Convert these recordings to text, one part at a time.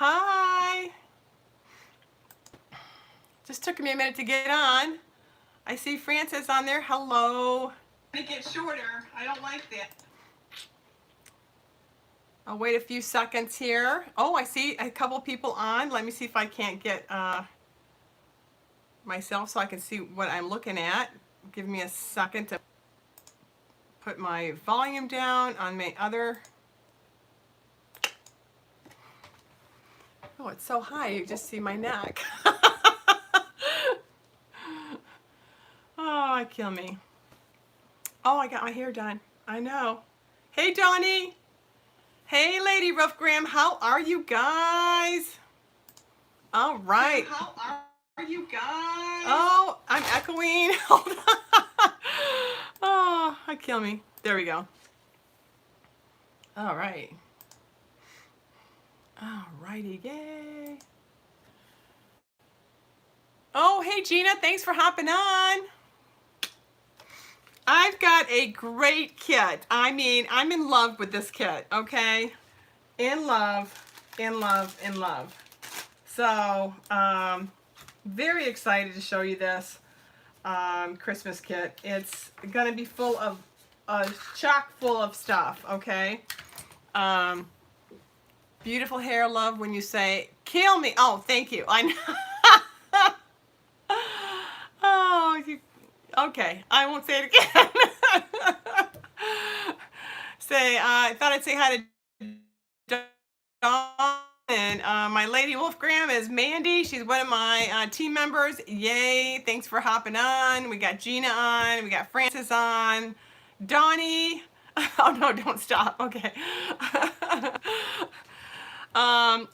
Hi. Just took me a minute to get on. I see Frances on there. Hello. It gets shorter. I don't like that. I'll wait a few seconds here. Oh, I see a couple people on. Let me see if I can't get myself so I can see what I'm looking at. Give me a second to put my volume down on my other. Oh, it's so high, you just see my neck. Oh, kill me. Oh, I got my hair done. I know. Hey, Donnie. Hey, Lady Ruffgram. How are you guys? All right. How are you guys? Oh, I'm echoing. Hold on. Oh, kill me. There we go. All right. All righty, yay. Oh, hey, Gina. Thanks for hopping on. I've got a great kit. I mean, I'm in love with this kit, okay? In love, in love, in love. So, very excited to show you this Christmas kit. It's gonna be full of, chock full of stuff, okay? Beautiful hair, love, when you say, kill me. Oh, thank you. I know. Oh, you. Okay, I won't say it again. I thought I'd say hi to Dawn, and my lady Wolfgram is Mandy. She's one of my team members. Yay, thanks for hopping on. We got Gina on, we got Frances on, Donnie. Oh no, don't stop, okay. I'm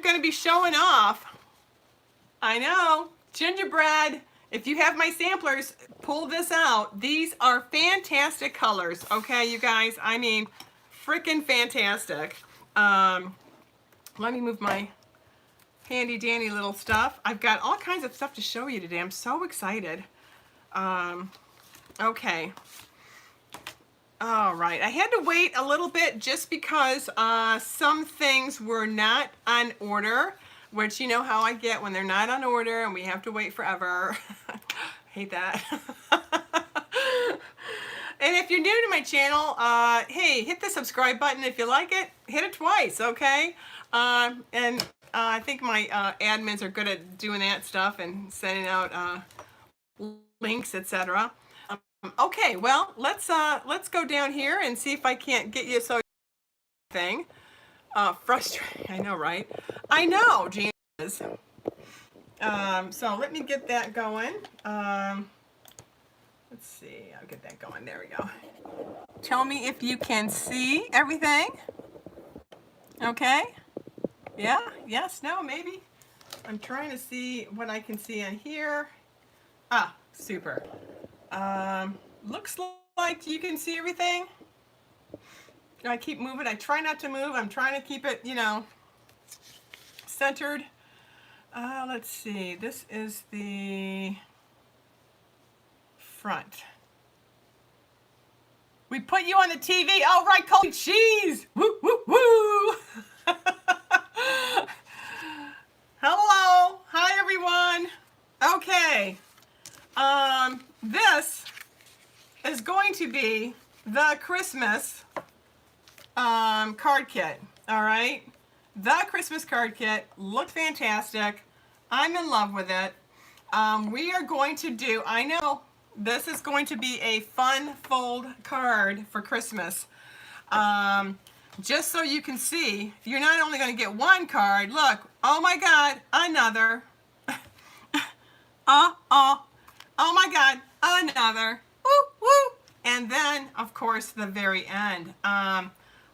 gonna be showing off, I know, gingerbread. If you have my samplers, pull this out. These are fantastic colors, okay, you guys? I mean, freaking fantastic. Let me move my handy dandy little stuff. I've got all kinds of stuff to show you today. I'm so excited. Okay. All right. I had to wait a little bit just because some things were not on order. Which you know how I get when they're not on order and we have to wait forever. Hate that. And if you're new to my channel, hey, hit the subscribe button if you like it. Hit it twice, okay? And I think my admins are good at doing that stuff and sending out links, etc. Okay, well, let's go down here and see if I can't get you so thing. Frustrating, I know, right? I know, Gina is. So let me get that going. Let's see, I'll get that going. There we go. Tell me if you can see everything. Okay? Yeah? Yes? No? Maybe? I'm trying to see what I can see on here. Ah, super. Looks like you can see everything. I keep moving. I try not to move. I'm trying to keep it, you know, centered. Let's see. This is the front. We put you on the TV. Oh, right, cold cheese. Woo, woo, woo. Hello. Hi, everyone. Okay. This is going to be the Christmas card kit. All right. The Christmas card kit looked fantastic. I'm in love with it. We are going to do, I know, this is going to be a fun fold card for Christmas. Just so you can see, you're not only going to get one card, look, oh my God, another. Oh my God, another. Woo, woo. And then, of course, the very end.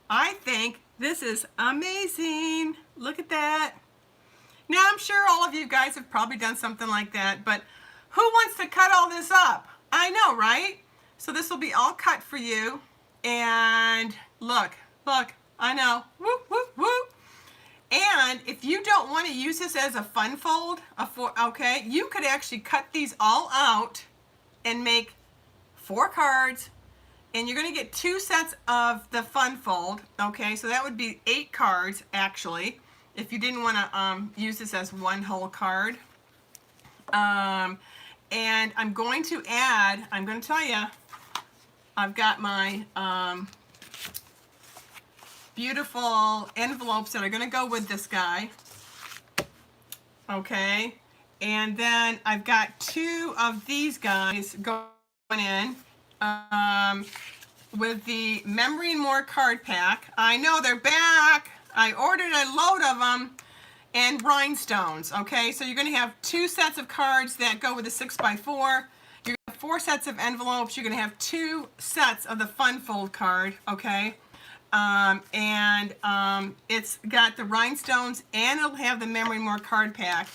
I think this is amazing. Look at that. Now, I'm sure all of you guys have probably done something like that, but who wants to cut all this up? I know, right? So this will be all cut for you. And look, I know. Woo, woo, woo. And if you don't want to use this as a fun fold, okay, you could actually cut these all out and make 4 cards. And you're going to get 2 sets of the fun fold, okay? So that would be 8 cards, actually. if you didn't want to use this as one whole card. And I'm going to add, I'm going to tell you, I've got my beautiful envelopes that are going to go with this guy. Okay. And then I've got 2 of these guys going in with the Memory and More card pack. I know they're back. I ordered a load of them. And rhinestones, okay? So you're going to have 2 sets of cards that go with the 6x4. You're going to have 4 sets of envelopes. You're going to have 2 sets of the fun fold card, okay? It's got the rhinestones and it'll have the Memory More card pack.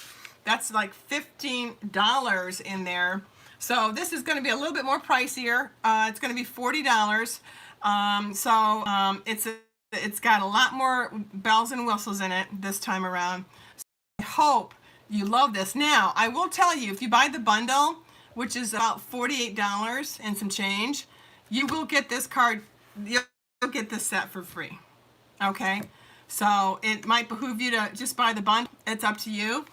That's like $15 in there. So this is going to be a little bit more pricier. It's going to be $40. It's got a lot more bells and whistles in it this time around. So I hope you love this. Now, I will tell you, if you buy the bundle, which is about $48 and some change, you will get this card, you'll get this set for free. Okay? So it might behoove you to just buy the bundle. It's up to you.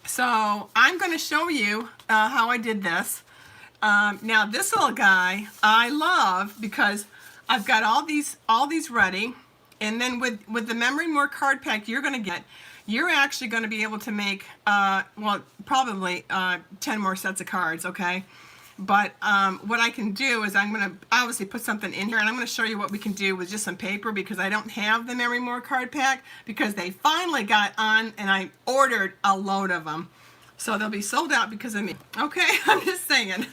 So I'm going to show you how I did this. Now, this little guy I love because I've got all these ready, and then with the Memory More card pack you're going to get, you're actually going to be able to make, well, probably 10 more sets of cards, okay? But what I can do is I'm going to obviously put something in here, and I'm going to show you what we can do with just some paper because I don't have the Memory More card pack because they finally got on, and I ordered a load of them. So they'll be sold out because of me. Okay, I'm just saying.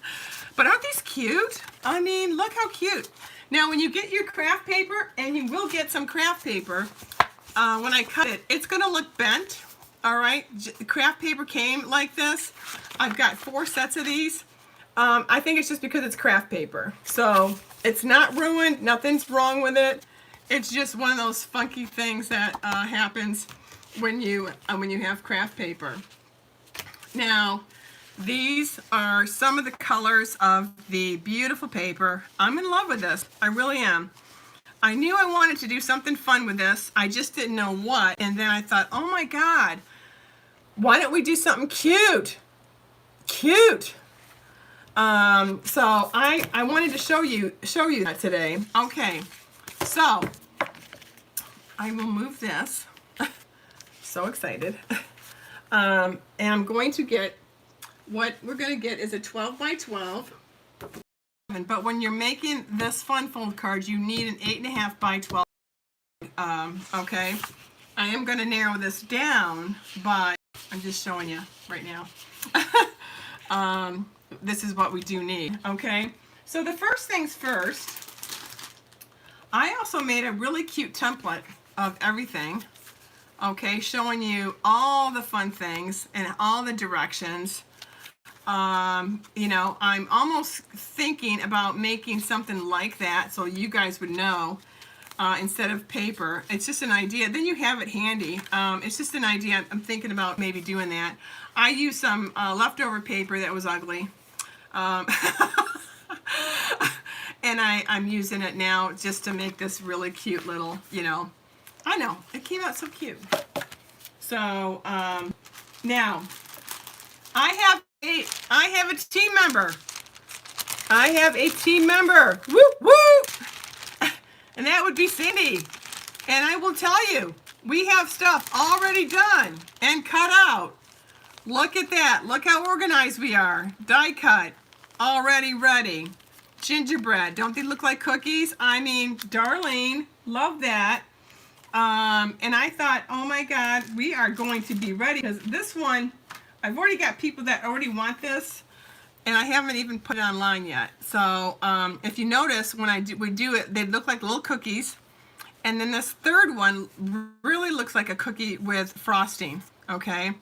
But aren't these cute? I mean, look how cute. Now, when you get your craft paper, and you will get some craft paper, when I cut it, it's going to look bent, all right? The craft paper came like this. I've got 4 sets of these. I think it's just because it's craft paper. So it's not ruined. Nothing's wrong with it. It's just one of those funky things that happens when you have craft paper. Now, these are some of the colors of the beautiful paper. I'm in love with this. I really am. I knew I wanted to do something fun with this. I just didn't know what. And then I thought, oh my God, why don't we do something cute? Cute. So I wanted to show you that today. Okay. So I will move this. So excited. And I'm going to get, what we're going to get is a 12 by 12. But when you're making this fun fold card, you need an 8.5 by 12. Okay. I am going to narrow this down by, I'm just showing you right now. This is what we do need. Okay. So the first things first, I also made a really cute template of everything. Okay, showing you all the fun things and all the directions. You know, I'm almost thinking about making something like that so you guys would know instead of paper. It's just an idea. Then you have it handy. It's just an idea. I'm thinking about maybe doing that. I used some leftover paper that was ugly. And I'm using it now just to make this really cute little, you know, I know, it came out so cute. So, now, I have a team member. I have a team member. Woo, woo! And that would be Cindy. And I will tell you, we have stuff already done and cut out. Look at that. Look how organized we are. Die cut. Already ready. Gingerbread. Don't they look like cookies? I mean, darling, love that. And I thought, oh my God, we are going to be ready because this one, I've already got people that already want this, and I haven't even put it online yet. So if you notice, when we do it, they look like little cookies. And then this third one really looks like a cookie with frosting, okay?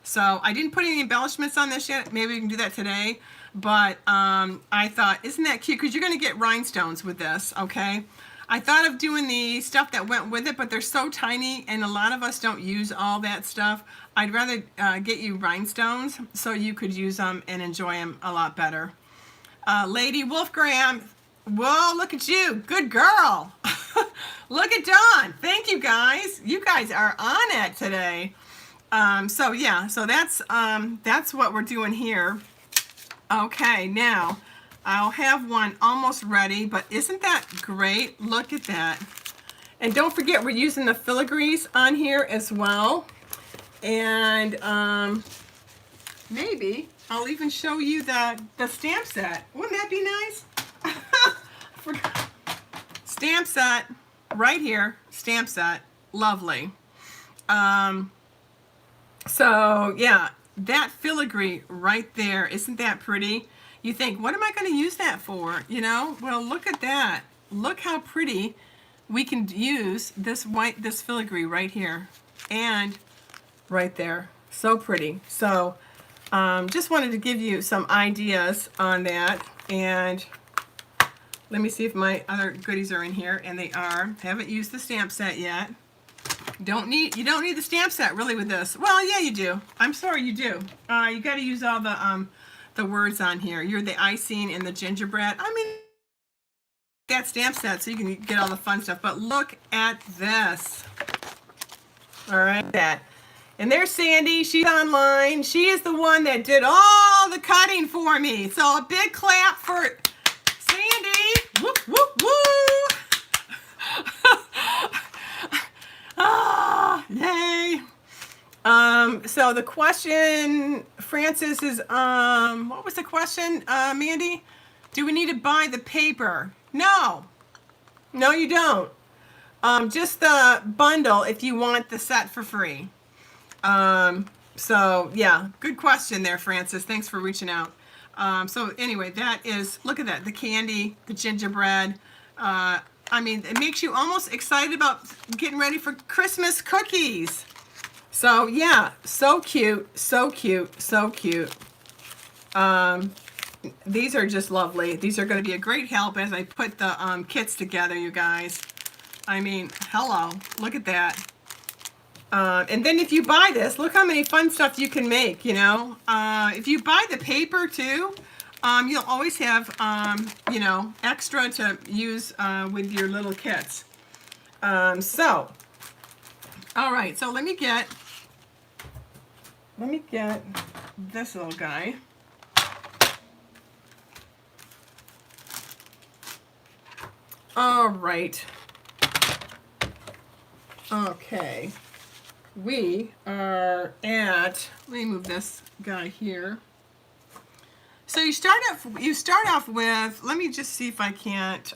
So I didn't put any embellishments on this yet. Maybe we can do that today. But I thought, isn't that cute? Because you're going to get rhinestones with this, okay? I thought of doing the stuff that went with it, but they're so tiny, and a lot of us don't use all that stuff. I'd rather get you rhinestones so you could use them and enjoy them a lot better. Lady Wolfgram, whoa, look at you. Good girl. Look at Dawn. Thank you guys. You guys are on it today. So yeah, so that's what we're doing here. Okay, now I'll have one almost ready, but isn't that great? Look at that. And don't forget, we're using the filigrees on here as well. And maybe I'll even show you the stamp set. Wouldn't that be nice? Stamp set right here. Stamp set. Lovely. So yeah, that filigree right there, isn't that pretty? You think, what am I going to use that for? You know, well, look at that. Look how pretty we can use this filigree right here and right there. So pretty. So just wanted to give you some ideas on that. And let me see if my other goodies are in here, and they are. Haven't used the stamp set yet. You don't need the stamp set really with this. Well, yeah, you do. I'm sorry, you do. You got to use all the words on here. You're the icing and the gingerbread. I mean, that stamp set so you can get all the fun stuff. But look at this. All right, that. And there's Sandy. She's online. She is the one that did all the cutting for me. So a big clap for Sandy. Whoop, whoop, whoop. Ah, yay. So the question, Francis, is, what was the question, Mandy? Do we need to buy the paper? No. No, you don't. Just the bundle if you want the set for free. So, yeah, good question there, Francis. Thanks for reaching out. So anyway, that is, look at that, the candy, the gingerbread. I mean, it makes you almost excited about getting ready for Christmas cookies. So yeah, so cute, so cute, so cute. These are just lovely. These are going to be a great help as I put the kits together, you guys. I mean, hello, look at that. And then if you buy this, look how many fun stuff you can make, you know. If you buy the paper too, you'll always have, you know, extra to use with your little kits. So, all right, so let me get this little guy. All right. Okay. We are at, let me move this guy here. So you start off with, let me just see if I can't,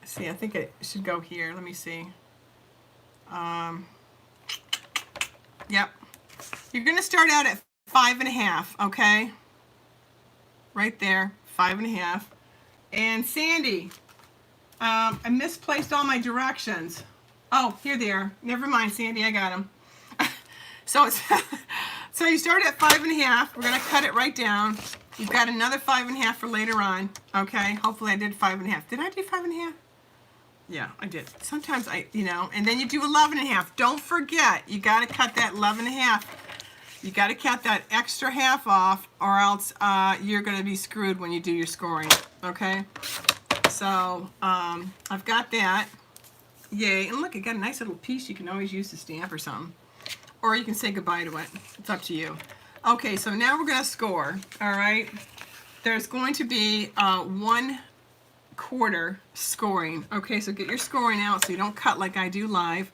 see, I think it should go here. Let me see. Yep. You're going to start out at 5.5, okay? Right there, 5.5. And Sandy, I misplaced all my directions. Oh, here they are. Never mind, Sandy, I got them. So it's so you start at 5.5. We're gonna cut it right down. You've got another 5.5 for later on. Okay. Hopefully I did 5.5. Did I do 5.5? Yeah, I did. Sometimes you know, and then you do 11.5. Don't forget, you gotta cut that 11.5. You gotta cut that extra half off, or else you're gonna be screwed when you do your scoring. Okay. So I've got that. Yay. And look, I got a nice little piece you can always use to stamp or something. Or you can say goodbye to it. It's up to you. Okay, so now we're going to score. All right. There's going to be 1/4 scoring. Okay, so get your scoring out so you don't cut like I do live.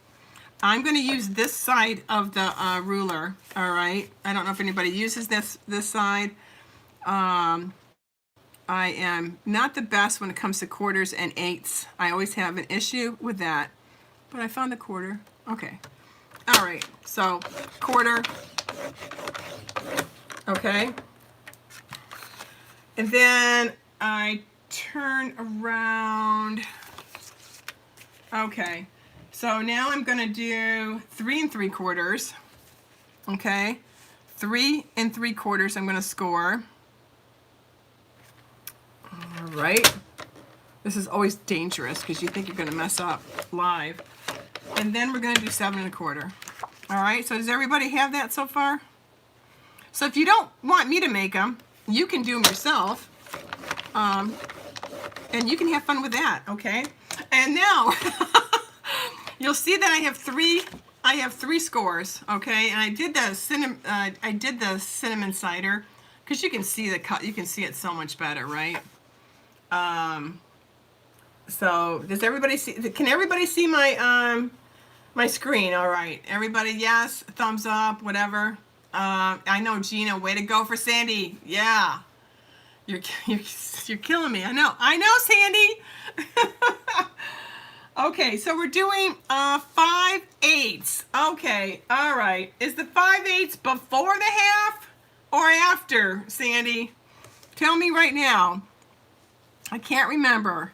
I'm going to use this side of the ruler. All right. I don't know if anybody uses this side. I am not the best when it comes to quarters and eighths. I always have an issue with that. But I found the quarter. Okay. All right. So, 1/4. Okay. And then I turn around. Okay. So now I'm going to do 3 3/4. Okay. 3 3/4 I'm going to score. All right. This is always dangerous because you think you're going to mess up live. And then we're going to do 7 1/4. All right. So does everybody have that so far? So if you don't want me to make them, you can do them yourself. And you can have fun with that. Okay. And now you'll see that I have three scores, okay? And I did the cinnamon cider because you can see the cut. You can see it so much better, right? So does everybody see? Can everybody see my my screen? All right, everybody, yes, thumbs up, whatever. I know Gina, way to go for Sandy. Yeah, you're killing me. I know, Sandy. Okay, so we're doing 5/8. Okay, all right. Is the 5/8 before the half or after, Sandy? Tell me right now. I can't remember.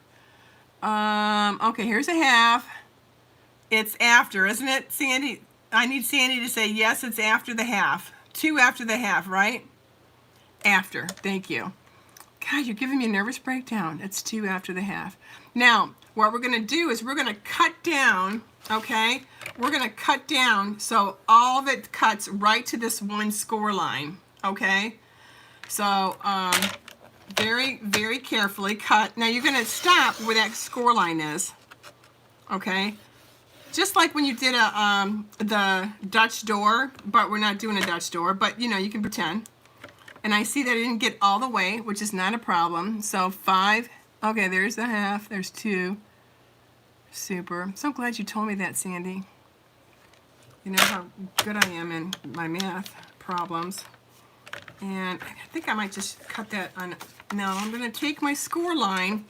Okay, here's a half. It's after, isn't it, Sandy? I need Sandy to say yes, it's after the half. 2 after the half, right? After, thank you. God, you're giving me a nervous breakdown. It's 2 after the half. Now, what we're gonna do is we're gonna cut down, okay? We're gonna cut down so all of it cuts right to this one score line, okay? So, very, very carefully cut. Now you're gonna stop where that score line is, okay? Just like when you did the Dutch door, but we're not doing a Dutch door, but you know, you can pretend. And I see that I didn't get all the way, which is not a problem. So 5, okay, there's the half, there's 2. Super. I'm so glad you told me that, Sandy. You know how good I am in my math problems. And I think I might just cut that on. Now I'm going to take my score line,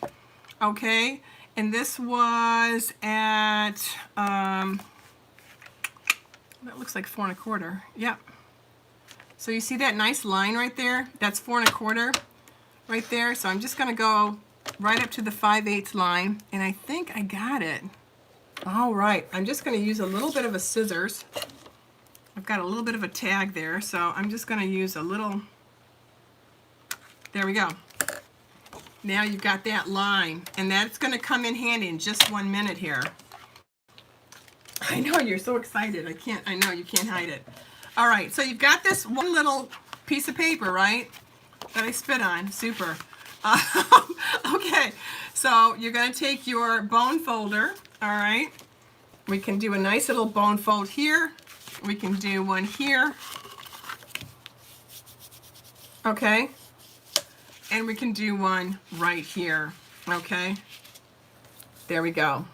okay, and this was at, that looks like 4 1/4. Yep. So you see that nice line right there? That's 4 1/4 right there. So I'm just going to go right up to the 5/8 line, and I think I got it. All right, I'm just going to use a little bit of a scissors. I've got a little bit of a tag there, so I'm just going to use a little, there we go. Now you've got that line, and that's going to come in handy in just 1 minute here. I know, you're so excited. I know, you can't hide it. All right, so you've got this one little piece of paper, right, that I spit on. Super. Okay, so you're going to take your bone folder, all right? We can do a nice little bone fold here. We can do one here. Okay? And we can do one right here. Okay? There we go.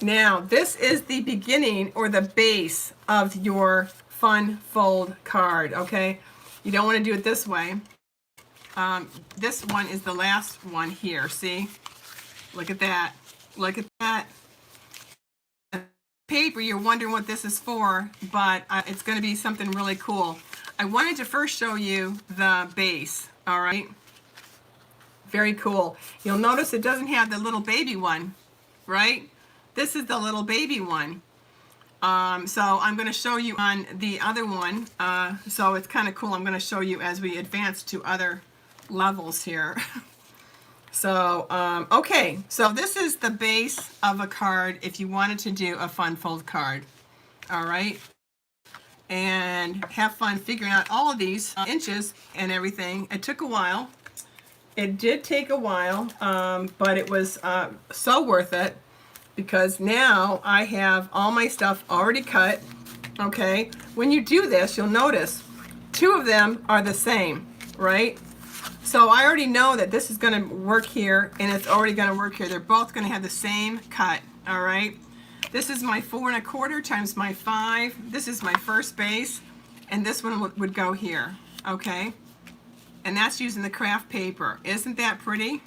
Now, this is the beginning or the base of your fun fold card, okay? You don't want to do it this way. This one is the last one here, see? Look at that. Look at that. Paper, you're wondering what this is for, but it's going to be something really cool. I wanted to first show you the base, all right? Very cool. You'll notice it doesn't have the little baby one, right? This is the little baby one. So I'm going to show you on the other one. So it's kind of cool. I'm going to show you as we advance to other levels here. So, okay, so this is the base of a card if you wanted to do a fun fold card, all right? And have fun figuring out all of these inches and everything. It took a while. It did take a while, but it was so worth it because now I have all my stuff already cut, okay? When you do this, you'll notice 2 of them are the same, right? So I already know that this is going to work here and it's already going to work here. They're both going to have the same cut, all right? This is my 4 1/4 times my 5. This is my first base, and this one would go here, okay? And that's using the craft paper. Isn't that pretty?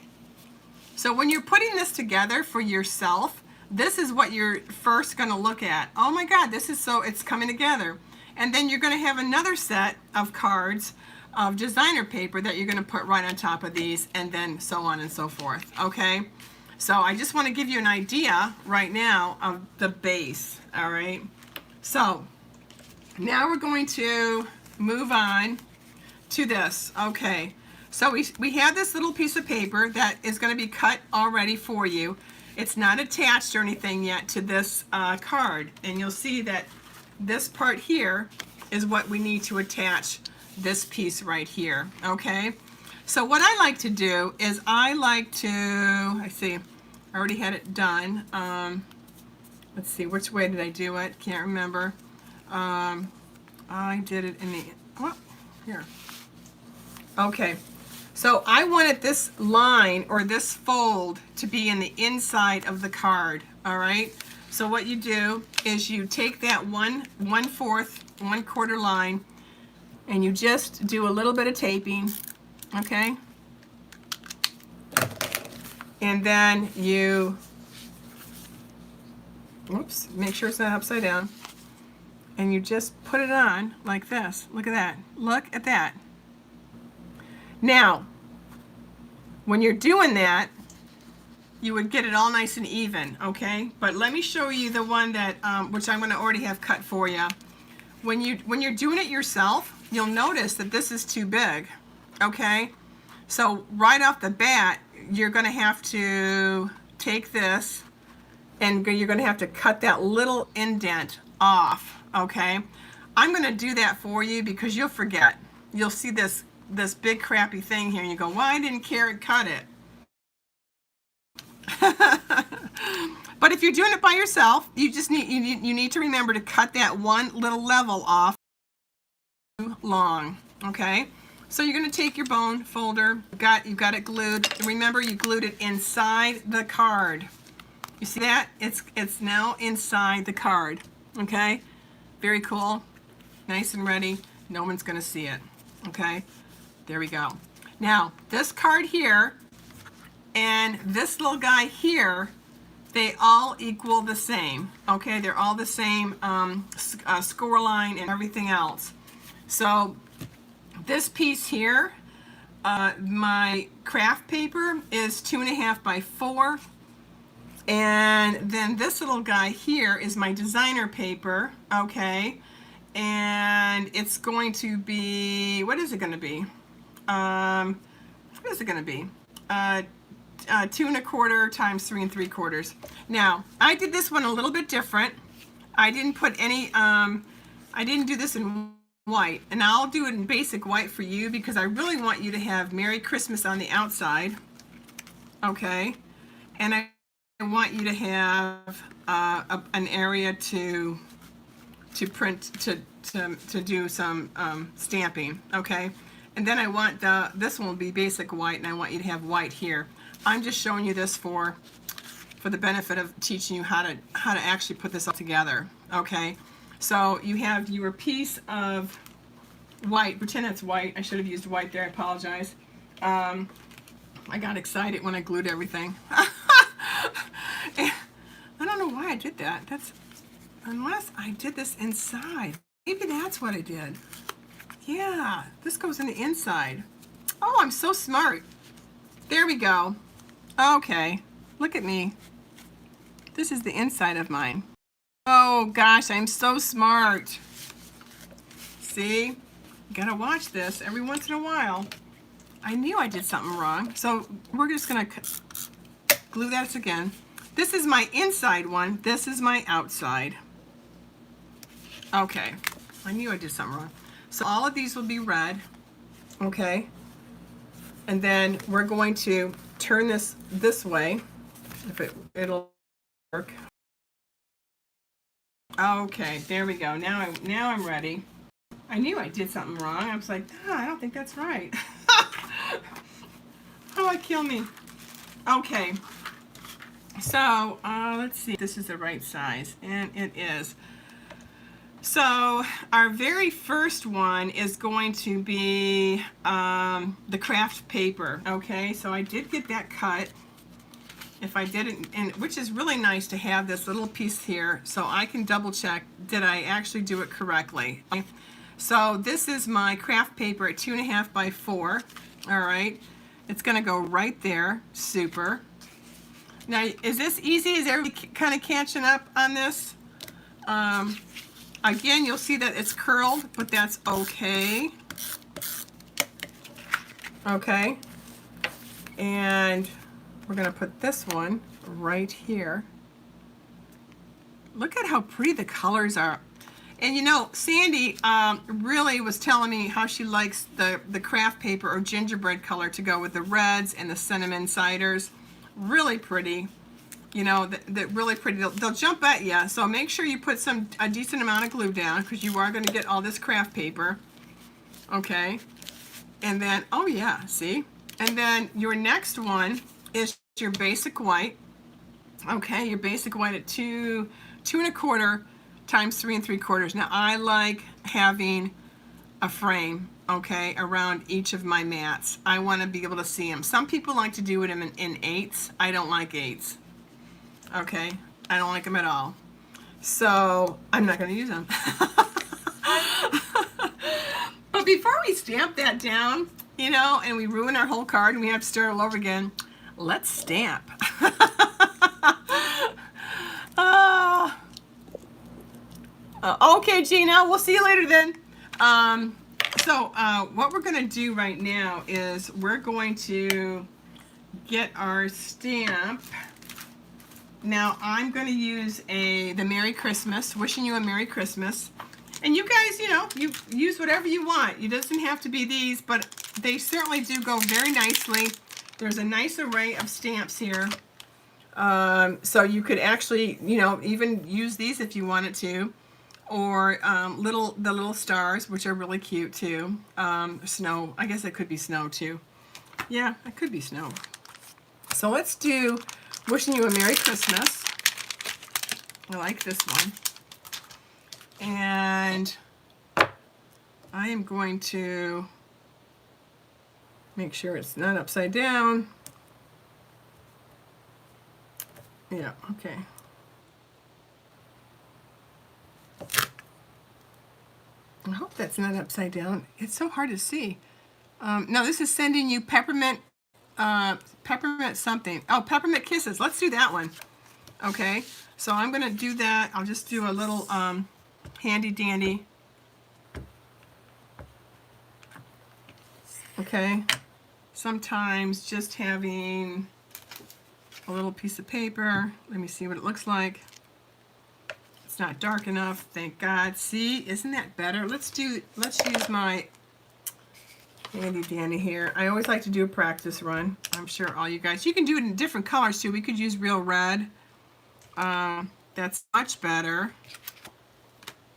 So when you're putting this together for yourself, this is what you're first going to look at. Oh my God, this is so, it's coming together. And then you're going to have another set of cards of designer paper that you're going to put right on top of these, and then so on and so forth, okay? So I just want to give you an idea right now of the base, all right? So now we're going to move on to this, okay? So we have this little piece of paper that is going to be cut already for you. It's not attached or anything yet to this card, and you'll see that this part here is what we need to attach this piece right here, okay? So what I like to do is I see, I already had it done. Let's see, which way did I do it? Can't remember. I did it in the, oh, here. Okay, so I wanted this line or this fold to be in the inside of the card, all right? So what you do is you take that 1/4, 1/4 line, and you just do a little bit of taping, okay? And then you, oops, make sure it's not upside down. And you just put it on like this. Look at that. Look at that. Now, when you're doing that, you would get it all nice and even, okay? But let me show you the one that, which I'm gonna already have cut for you. When you're doing it yourself, you'll notice that this is too big, okay? So right off the bat, you're gonna have to take this and you're gonna have to cut that little indent off, okay? I'm gonna do that for you because you'll forget. You'll see this big crappy thing here and you go, why didn't Karen cut it? But if you're doing it by yourself, you need to remember to cut that one little level off too long, okay? So you're going to take your bone folder, you've got it glued. Remember, you glued it inside the card. You see that? It's now inside the card, okay? Very cool. Nice and ready. No one's going to see it, okay? There we go. Now, this card here and this little guy here, they all equal the same, okay? They're all the same score line and everything else. So this piece here, my craft paper is 2.5 by 4. And then this little guy here is my designer paper, okay? And it's going to be, what is it going to be? What is it going to be? 2.25 times 3 3/4. Now, I did this one a little bit different. I didn't put any, I didn't do this in white, and I'll do it in basic white for you because I really want you to have Merry Christmas on the outside, okay? And I want you to have an area to print, to do some stamping, okay? And then I want this one will be basic white, and I want you to have white here. I'm just showing you this for the benefit of teaching you how to actually put this all together, okay? So you have your piece of white. Pretend it's white. I should have used white there. I apologize. I got excited when I glued everything. I don't know why I did that. Unless I did this inside. Maybe that's what I did. Yeah, this goes in the inside. Oh, I'm so smart. There we go. Okay, look at me. This is the inside of mine. Oh gosh, I'm so smart. See, you gotta watch this every once in a while. I knew I did something wrong. So we're just gonna glue that again. This is my inside one. This is my outside. Okay, I knew I did something wrong. So all of these will be red, okay? And then we're going to turn this way, if it'll work. Okay, there we go. Now I'm ready. I knew I did something wrong. I was like, I don't think that's right. Oh, it killed me. Okay, so let's see. This is the right size, and it is. So our very first one is going to be the craft paper, okay? So I did get that cut. If I didn't, and which is really nice to have this little piece here so I can double check, did I actually do it correctly? So this is my craft paper at 2.5 by 4, all right? It's gonna go right there, super. Now, is this easy? Is everybody kind of catching up on this? Again, you'll see that it's curled, but that's okay. Okay. And we're going to put this one right here. Look at how pretty the colors are. And you know, Sandy really was telling me how she likes the craft paper or gingerbread color to go with the reds and the cinnamon ciders. Really pretty. You know, they're really pretty. They'll jump at you, so make sure you put a decent amount of glue down because you are going to get all this craft paper. Okay. And then, oh yeah, see? And then your next one is your basic white. Okay, your basic white at 2.25 times 3 3/4. Now I like having a frame, okay, around each of my mats. I want to be able to see them. Some people like to do it in eighths. I don't like eighths. Okay, I don't like them at all. So I'm not going to use them. But before we stamp that down, you know, and we ruin our whole card and we have to start all over again, let's stamp. Okay, Gina, we'll see you later then. So what we're going to do right now is we're going to get our stamp. Now I'm going to use the Merry Christmas, wishing you a Merry Christmas. And you guys, you know, you use whatever you want. It doesn't have to be these, but they certainly do go very nicely. There's a nice array of stamps here. So you could actually, you know, even use these if you wanted to. Or the little stars, which are really cute too. Snow, I guess it could be snow too. Yeah, it could be snow. So let's do wishing you a Merry Christmas. I like this one. And I am going to make sure it's not upside down. Yeah, okay. I hope that's not upside down. It's so hard to see. No, this is sending you peppermint something. Oh, peppermint kisses. Let's do that one. Okay, so I'm going to do that. I'll just do a little handy dandy. Okay, sometimes just having a little piece of paper. Let me see what it looks like. It's not dark enough, thank God. See, isn't that better? Let's use my handy dandy here. I always like to do a practice run. I'm sure all you guys, you can do it in different colors too. We could use real red. That's much better.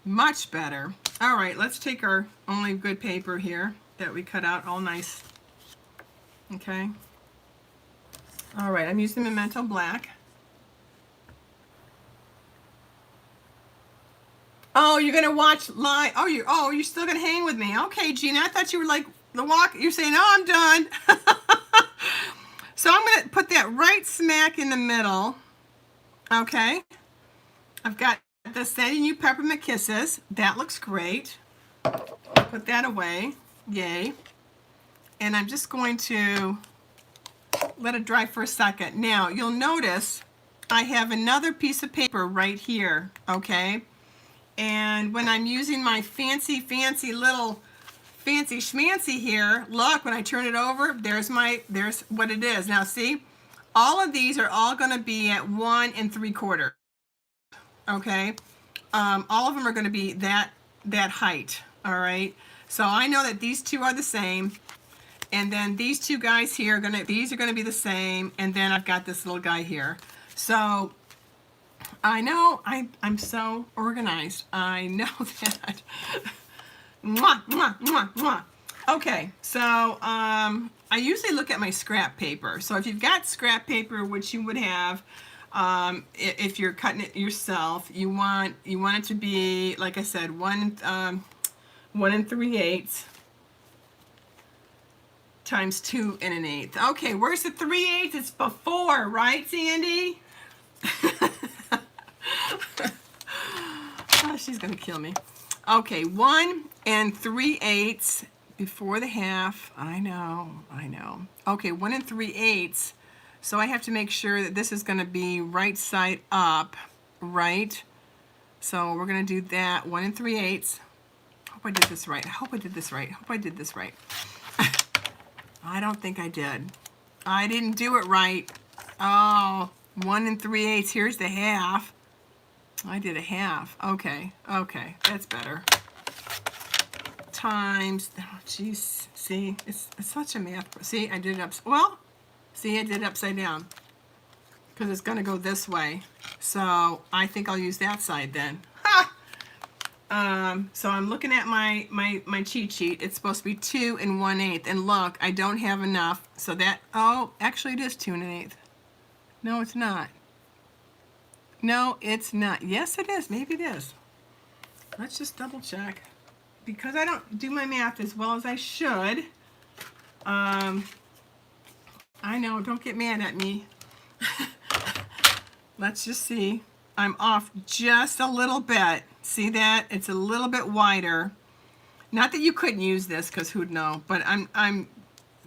Much better. All right, let's take our only good paper here that we cut out all nice. Okay. All right, I'm using Memento Black. Oh, you're gonna watch live. Oh, you're still gonna hang with me. Okay, Gina, I thought you were like the walk. You're saying, oh, I'm done. So I'm gonna put that right smack in the middle. Okay. I've got the Sending You Peppermint Kisses. That looks great. Put that away. Yay. And I'm just going to let it dry for a second. Now, you'll notice I have another piece of paper right here. Okay. And when I'm using my fancy little fancy schmancy here, look, when I turn it over, there's what it is. Now see, all of these are all going to be at 1 3/4. Okay, all of them are going to be that height. All right, so I know that these two are the same, and then these two guys here these are going to be the same, and then I've got this little guy here. So I know I'm so organized. I know that. Mwah, mwah, mwah, mwah. Okay, so I usually look at my scrap paper. So if you've got scrap paper, which you would have, if you're cutting it yourself, you want it to be, like I said, 1 3/8 times 2 1/8. Okay, where's the 3/8? It's before, right, Sandy? Oh, she's gonna kill me. Okay, 1 3/8 before the half. I know. Okay, 1 3/8. So I have to make sure that this is gonna be right side up, right? So we're gonna do that, 1 3/8. Hope I did this right. I don't think I did. I didn't do it right. Oh, 1 3/8. Here's the half. I did a half. Okay, okay, that's better. Times, oh geez, see, it's such a math. See, I did it well, see, I did it upside down because it's going to go this way. So I think I'll use that side then. Ha! So I'm looking at my cheat sheet. It's supposed to be 2 1/8. And look, I don't have enough. So that, oh, actually it is 2 1/8. No, it's not. No, it's not. Yes, it is. Maybe it is. Let's just double check. Because I don't do my math as well as I should. I know, don't get mad at me. Let's just see. I'm off just a little bit. See that? It's a little bit wider. Not that you couldn't use this, because who'd know, but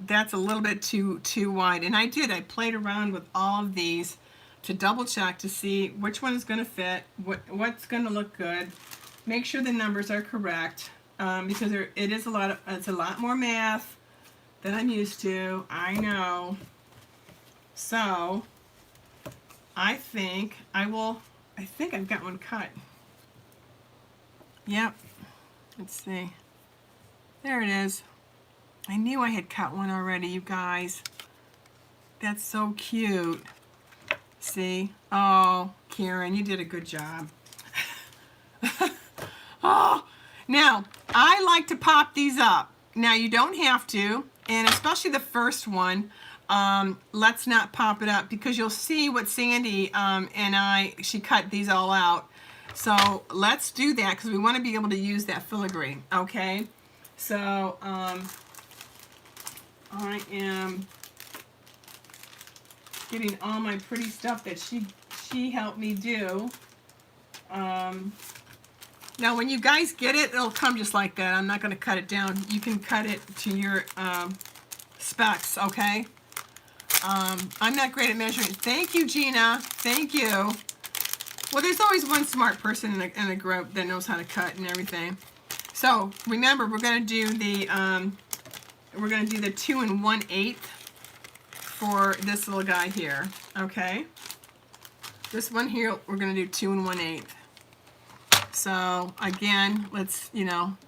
that's a little bit too wide. And I played around with all of these to double check to see which one is going to fit, what's going to look good. Make sure the numbers are correct, because it's a lot more math than I'm used to. I know. So I think I've got one cut. Yep. Let's see. There it is. I knew I had cut one already, you guys. That's so cute. See? Oh, Karen, you did a good job. Oh, now, I like to pop these up. Now, you don't have to, and especially the first one, let's not pop it up because you'll see what Sandy she cut these all out. So let's do that because we want to be able to use that filigree, okay? So I am getting all my pretty stuff that she helped me do. Now when you guys get it, it'll come just like that. I'm not going to cut it down. You can cut it to your specs, okay? I'm not great at measuring. Thank you, Gina. Thank you. Well, there's always one smart person in a group that knows how to cut and everything. So remember, we're going to do the 2 1/8 for this little guy here. Okay. This one here, we're going to do 2 1/8. So again, let's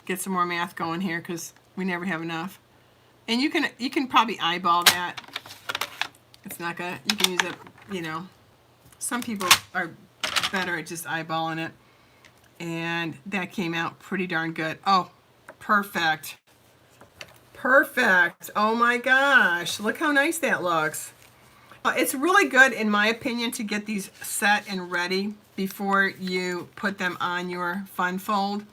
get some more math going here because we never have enough. And you can probably eyeball that. It's not gonna. You can use it. Some people are better at just eyeballing it, and that came out pretty darn good. Oh, perfect. Perfect. Oh my gosh, look how nice that looks. It's really good, in my opinion, to get these set and ready before you put them on your fun fold.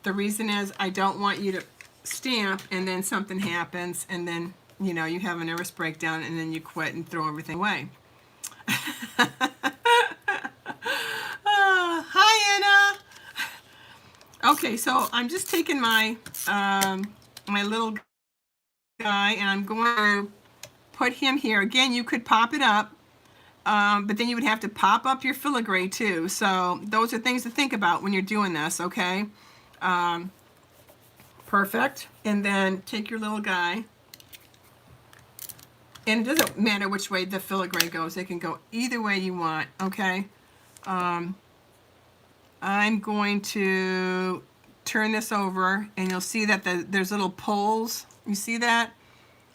The reason is I don't want you to stamp and then something happens and then you have a nervous breakdown and then you quit and throw everything away. Hi Anna. Okay, so I'm just taking my my little guy and I'm going to put him here. Again, you could pop it up, but then you would have to pop up your filigree too. So those are things to think about when you're doing this, okay? Perfect. And then take your little guy. And it doesn't matter which way the filigree goes. It can go either way you want, okay? I'm going to turn this over, and you'll see that there's little poles. You see that?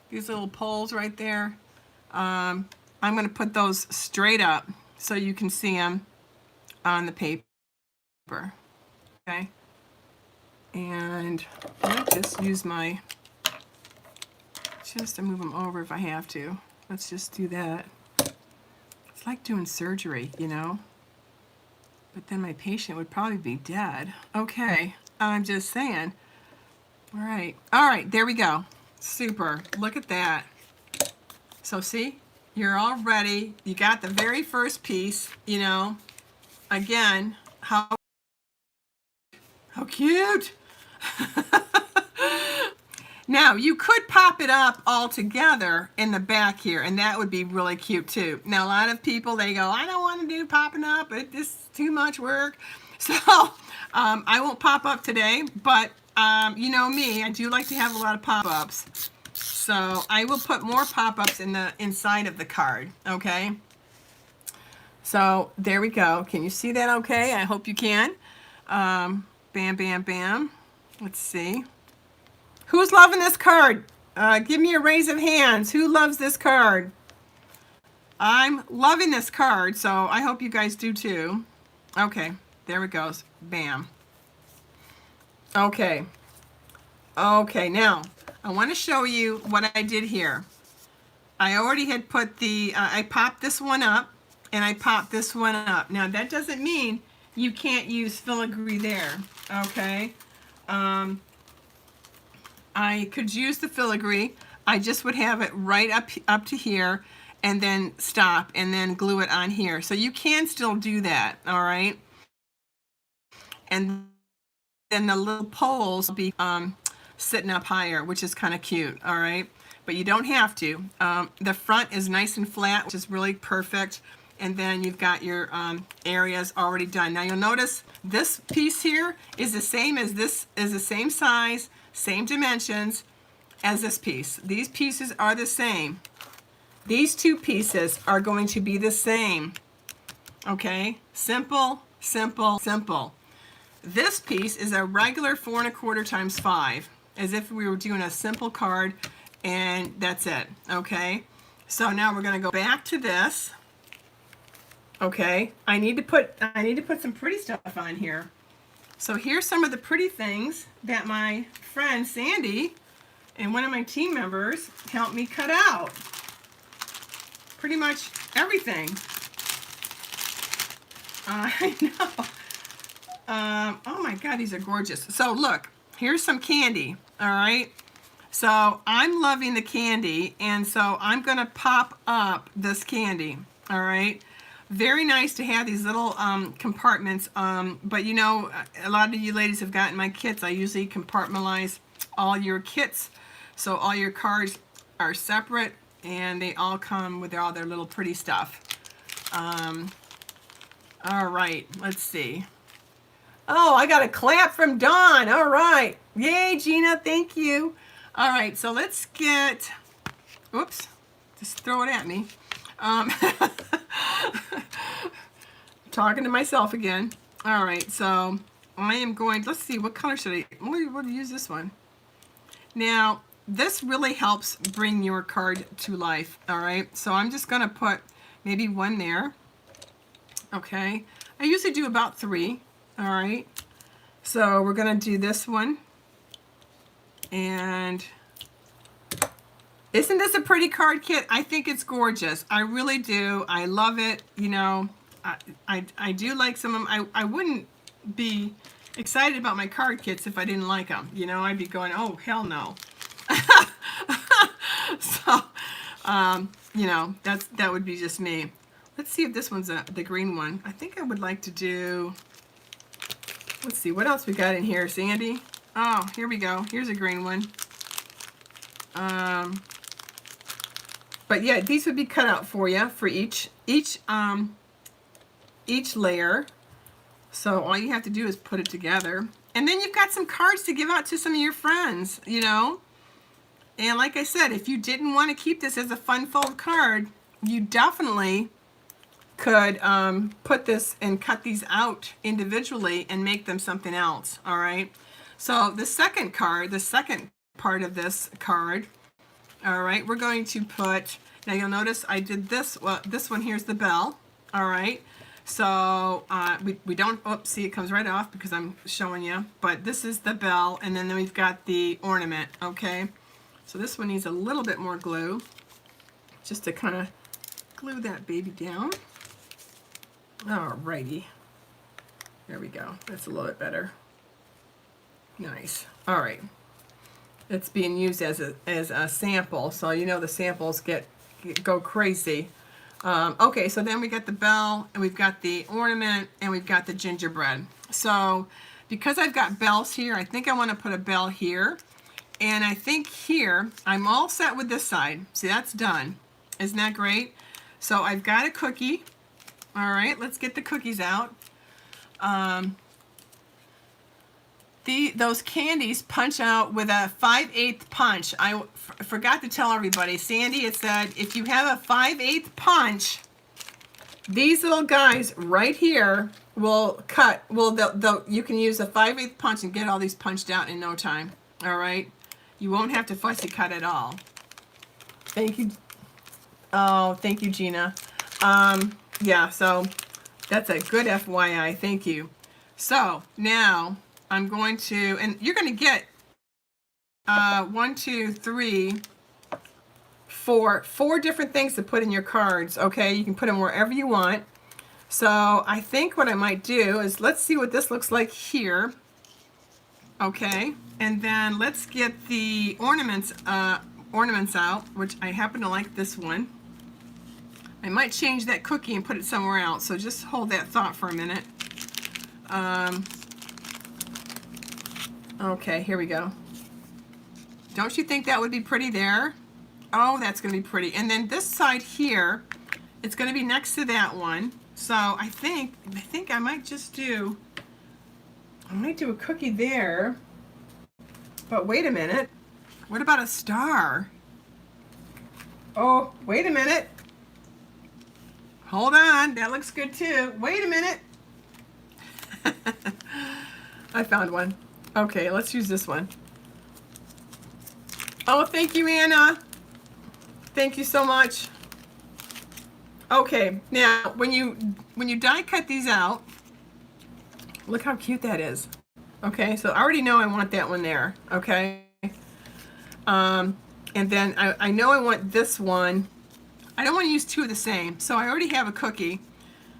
These little poles right there. I'm going to put those straight up so you can see them on the paper. Okay? And I'll just use just to move them over if I have to. Let's just do that. It's like doing surgery, But then my patient would probably be dead. Okay, I'm just saying. All right, there we go. Super, look at that. So see, you're all ready. You got the very first piece, Again, how cute. Now, you could pop it up all together in the back here, and that would be really cute too. Now, a lot of people, they go, I don't want to do popping up. It's too much work. So, I won't pop up today, but you know me, I do like to have a lot of pop-ups. So, I will put more pop-ups in the inside of the card, okay? So there we go. Can you see that okay? I hope you can. Bam, bam, bam. Let's see. Who's loving this card? Give me a raise of hands. Who loves this card? I'm loving this card, so I hope you guys do too. Okay, there it goes. Bam. Okay. Okay, now I want to show you what I did here. I already had put the, I popped this one up and I popped this one up. Now that doesn't mean you can't use filigree there, okay? I could use the filigree. I just would have it right up to here and then stop and then glue it on here. So you can still do that, all right? And then the little poles will be sitting up higher, which is kind of cute, all right? But you don't have to. The front is nice and flat, which is really perfect. And then you've got your areas already done. Now you'll notice this piece here is the same as this, is the same size, same dimensions as this piece. These pieces are the same. These two pieces are going to be the same. Okay? Simple, simple, simple. This piece is a regular 4 1/4 times 5, as if we were doing a simple card, and that's it. Okay? So now we're going to go back to this. Okay? I need to put some pretty stuff on here. So here's some of the pretty things that my friend Sandy and one of my team members helped me cut out. Pretty much everything. I know. Oh my God, these are gorgeous. So look, here's some candy, all right? So I'm loving the candy, and so I'm gonna pop up this candy, all right? Very nice to have these little compartments, but you know, a lot of you ladies have gotten my kits. I usually compartmentalize all your kits, so all your cards are separate, and they all come with all their little pretty stuff. All right, let's see. Oh, I got a clap from Dawn. All right. Yay, Gina. Thank you. All right, so let's get, oops, just throw it at me. Talking to myself again. All right, so I am going, let's see, what color should I, we'll use this one. Now, this really helps bring your card to life, all right? So I'm just gonna put maybe one there, okay? I usually do about 3, all right? So we're gonna do this one. And isn't this a pretty card kit? I think it's gorgeous. I really do. I love it. You know, I do like some of them. I wouldn't be excited about my card kits if I didn't like them. You know, I'd be going, oh, hell no. So, you know, that would be just me. Let's see if this one's the green one. I think I would like to do, let's see, what else we got in here, Sandy? Oh, here we go. Here's a green one. But yeah, these would be cut out for you for each layer. So all you have to do is put it together. And then you've got some cards to give out to some of your friends, you know. And like I said, if you didn't want to keep this as a fun fold card, you definitely could put this and cut these out individually and make them something else, all right? So the second card, the second part of this card, all right, we're going to put, now you'll notice I did this, well, this one here's the bell, all right? So we don't, oops, see it comes right off because I'm showing you, but this is the bell, and then we've got the ornament, okay? So this one needs a little bit more glue, just to kind of glue that baby down. All righty, there we go, that's a little bit better. Nice. All right. It's being used as a sample, so you know the samples go crazy. Okay, so then we got the bell, and we've got the ornament, and we've got the gingerbread. So because I've got bells here, I think I want to put a bell here, and I think here I'm all set with this side. See, that's done. Isn't that great? So I've got a cookie. All right, let's get the cookies out. Those candies punch out with a 5/8 punch. I forgot to tell everybody. Sandy had said if you have a 5/8 punch, these little guys right here will cut. Well, you can use a 5/8 punch and get all these punched out in no time. All right, you won't have to fussy cut at all. Thank you. Oh, thank you, Gina. Yeah, so that's a good FYI. Thank you. So now I'm going to, and you're going to get 1, 2, 3, 4 different things to put in your cards. Okay, you can put them wherever you want. So I think what I might do is, let's see what this looks like here. Okay, and then let's get the ornaments out, which I happen to like this one. I might change that cookie and put it somewhere else, so just hold that thought for a minute. Okay, here we go. Don't you think that would be pretty there? Oh, that's going to be pretty. And then this side here, it's going to be next to that one. So I think I might just do, I might do a cookie there. But wait a minute. What about a star? Oh, wait a minute. Hold on, that looks good too. Wait a minute. I found one. Okay, let's use this one. Oh, thank you, Anna. Thank you so much. Okay, now when you die cut these out, look how cute that is. Okay, so I already know I want that one there. Okay, and then I know I want this one. I don't want to use 2 of the same, so I already have a cookie,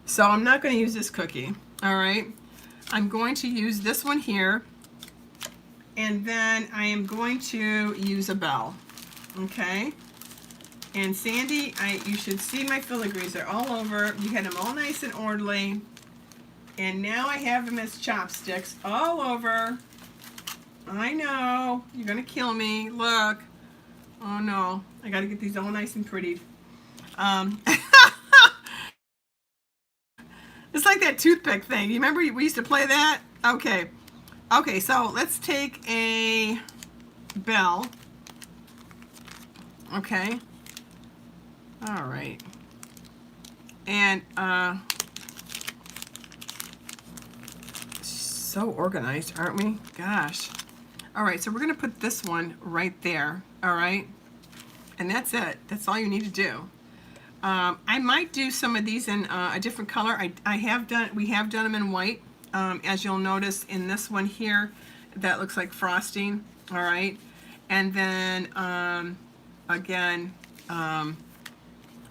so I'm not going to use this cookie. All right, I'm going to use this one here, and then I am going to use a bell. Okay, and Sandy, you should see my filigrees. They're all over. You had them all nice and orderly, and now I have them as chopsticks all over. I know, you're going to kill me. Look. Oh no, I got to get these all nice and pretty. It's like that toothpick thing. You remember we used to play that? Okay. Okay, so let's take a bell. Okay. All right. And so organized, aren't we? Gosh. All right, so we're going to put this one right there. All right. And that's it. That's all you need to do. I might do some of these in a different color. We have done them in white, as you'll notice in this one here. That looks like frosting. All right, and then again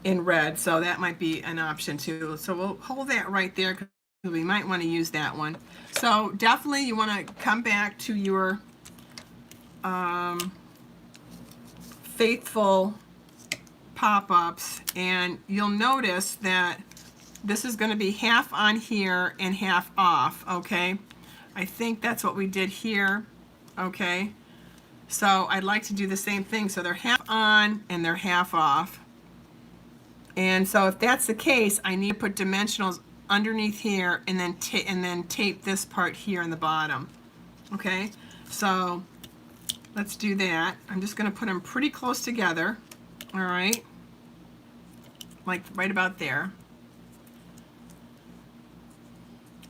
in red. So that might be an option too. So we'll hold that right there because we might want to use that one. So definitely you want to come back to your faithful pop-ups, and you'll notice that this is going to be half on here and half off. Okay, I think that's what we did here. Okay, so I'd like to do the same thing, so they're half on and they're half off. And so if that's the case, I need to put dimensionals underneath here and then tape this part here in the bottom. Okay, so let's do that. I'm just going to put them pretty close together. All right, like right about there.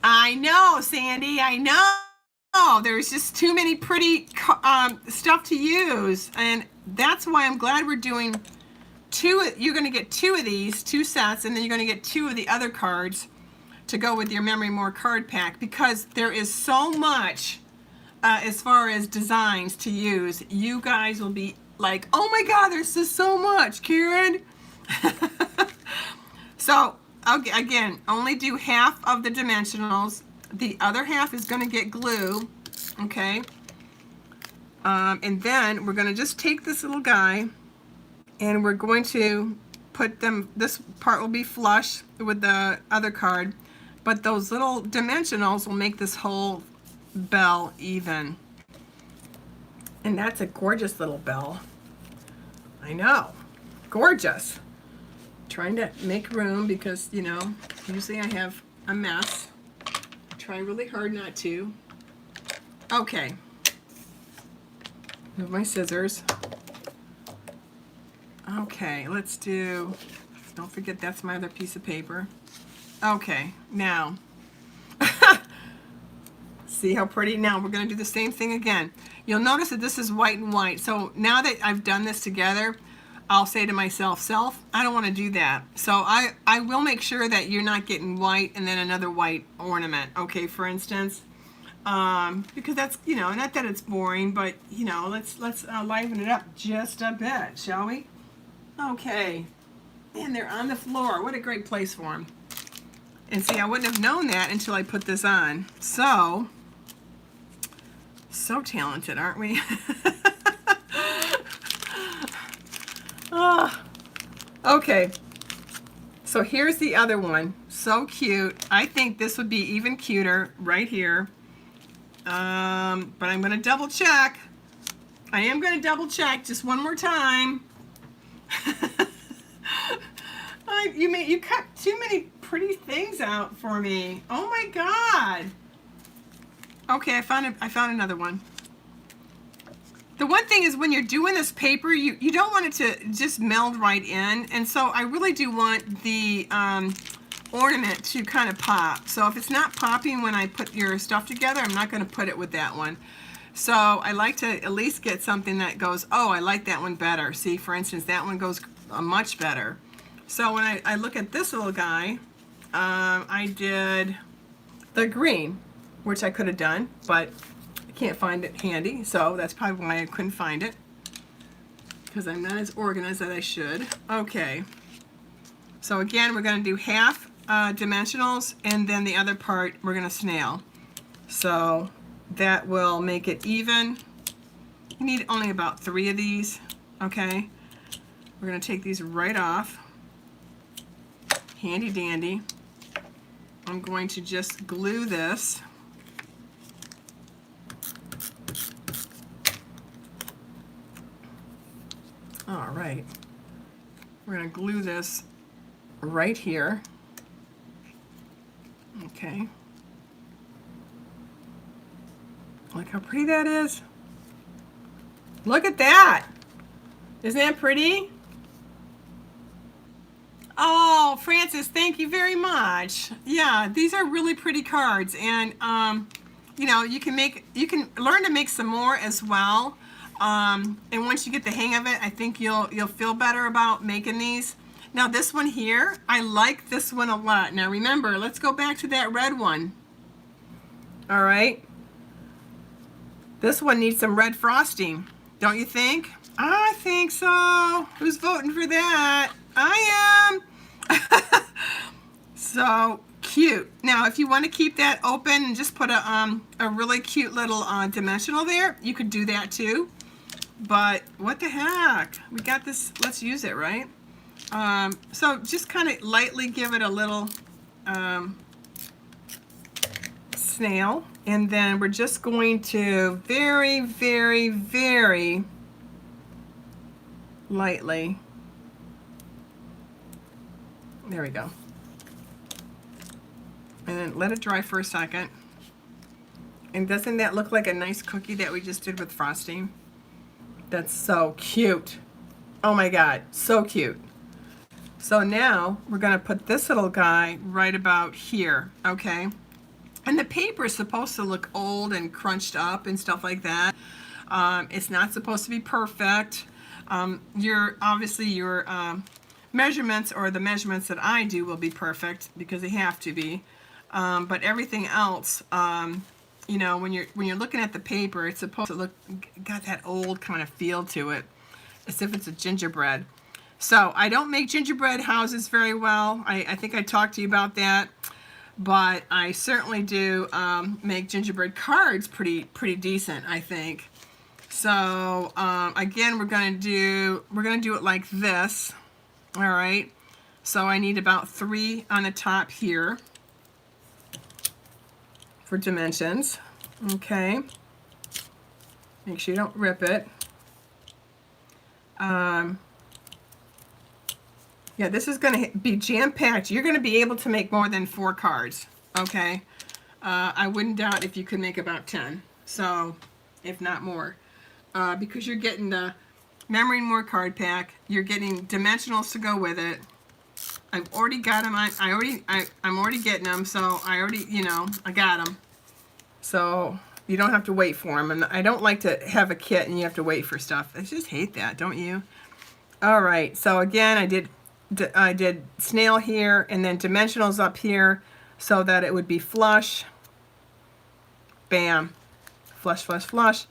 I know, Sandy, I know. There's just too many pretty stuff to use, and that's why I'm glad we're doing 2. You're going to get 2 of these, 2 sets, and then you're going to get 2 of the other cards to go with your Memory More card pack, because there is so much as far as designs to use. You guys will be like, oh my God, there's just so much, Karen. So again, only do half of the dimensionals. The other half is going to get glue. Okay, and then we're going to just take this little guy and we're going to put them, this part will be flush with the other card, but those little dimensionals will make this whole bell even. And that's a gorgeous little bell. I know, gorgeous. Trying to make room because, you know, usually I have a mess. I try really hard not to. Okay. Move my scissors. Okay, let's do, don't forget that's my other piece of paper. Okay, now, see how pretty? Now we're going to do the same thing again. You'll notice that this is white and white. So now that I've done this together, I'll say to myself, self, I don't want to do that. So I will make sure that you're not getting white and then another white ornament, okay, for instance. Because that's, you know, not that it's boring, but, you know, let's liven it up just a bit, shall we? Okay. And they're on the floor. What a great place for them. And see, I wouldn't have known that until I put this on. So talented, aren't we? Oh, okay. So here's the other one. So cute. I think this would be even cuter right here. But I'm going to double check. I am going to double check just one more time. You cut too many pretty things out for me. Oh my God. Okay, I found another one. The one thing is when you're doing this paper, you don't want it to just meld right in. And so I really do want the ornament to kind of pop. So if it's not popping when I put your stuff together, I'm not going to put it with that one. So I like to at least get something that goes, oh, I like that one better. See, for instance, that one goes much better. So when I look at this little guy, I did the green, which I could have done, but I can't find it handy, so that's probably why I couldn't find it, because I'm not as organized as I should. Okay, so again, we're going to do half dimensionals, and then the other part we're going to snail. So that will make it even. You need only about 3 of these, okay? We're going to take these right off. Handy dandy. I'm going to just glue this. All right. We're going to glue this right here. Okay. Look how pretty that is. Look at that. Isn't that pretty? Oh, Francis, thank you very much. Yeah, these are really pretty cards, and you know, you can learn to make some more as well. And once you get the hang of it, I think you'll feel better about making these. Now this one here, I like this one a lot. Now remember, let's go back to that red one. All right. This one needs some red frosting, don't you think? I think so. Who's voting for that? I am. So cute. Now, if you want to keep that open and just put a really cute little dimensional there, you could do that too. But what the heck? We got this. Let's use it, right? So just kind of lightly give it a little snail, and then we're just going to very, very, very lightly. There we go. And then let it dry for a second. And doesn't that look like a nice cookie that we just did with frosting? That's so cute. Oh my God, so cute. So now we're gonna put this little guy right about here, okay? And the paper is supposed to look old and crunched up and stuff like that. It's not supposed to be perfect. Your measurements, or the measurements that I do, will be perfect because they have to be. But everything else, you know, when you're looking at the paper, it's supposed to got that old kind of feel to it, as if it's a gingerbread. So I don't make gingerbread houses very well. I think I talked to you about that, but I certainly do make gingerbread cards pretty decent, I think. So again, we're gonna do it like this. All right. So I need about 3 on the top here for dimensions. Okay. Make sure you don't rip it. Yeah, this is going to be jam-packed. You're going to be able to make more than 4 cards. Okay. I wouldn't doubt if you could make about 10. So, if not more. Because you're getting the Memory and More card pack. You're getting dimensionals to go with it. I've already got them. I'm already getting them, so I already, you know, I got them. So you don't have to wait for them. And I don't like to have a kit and you have to wait for stuff. I just hate that, don't you? All right, so again, I did snail here and then dimensionals up here so that it would be flush. Bam. Flush, flush, flush.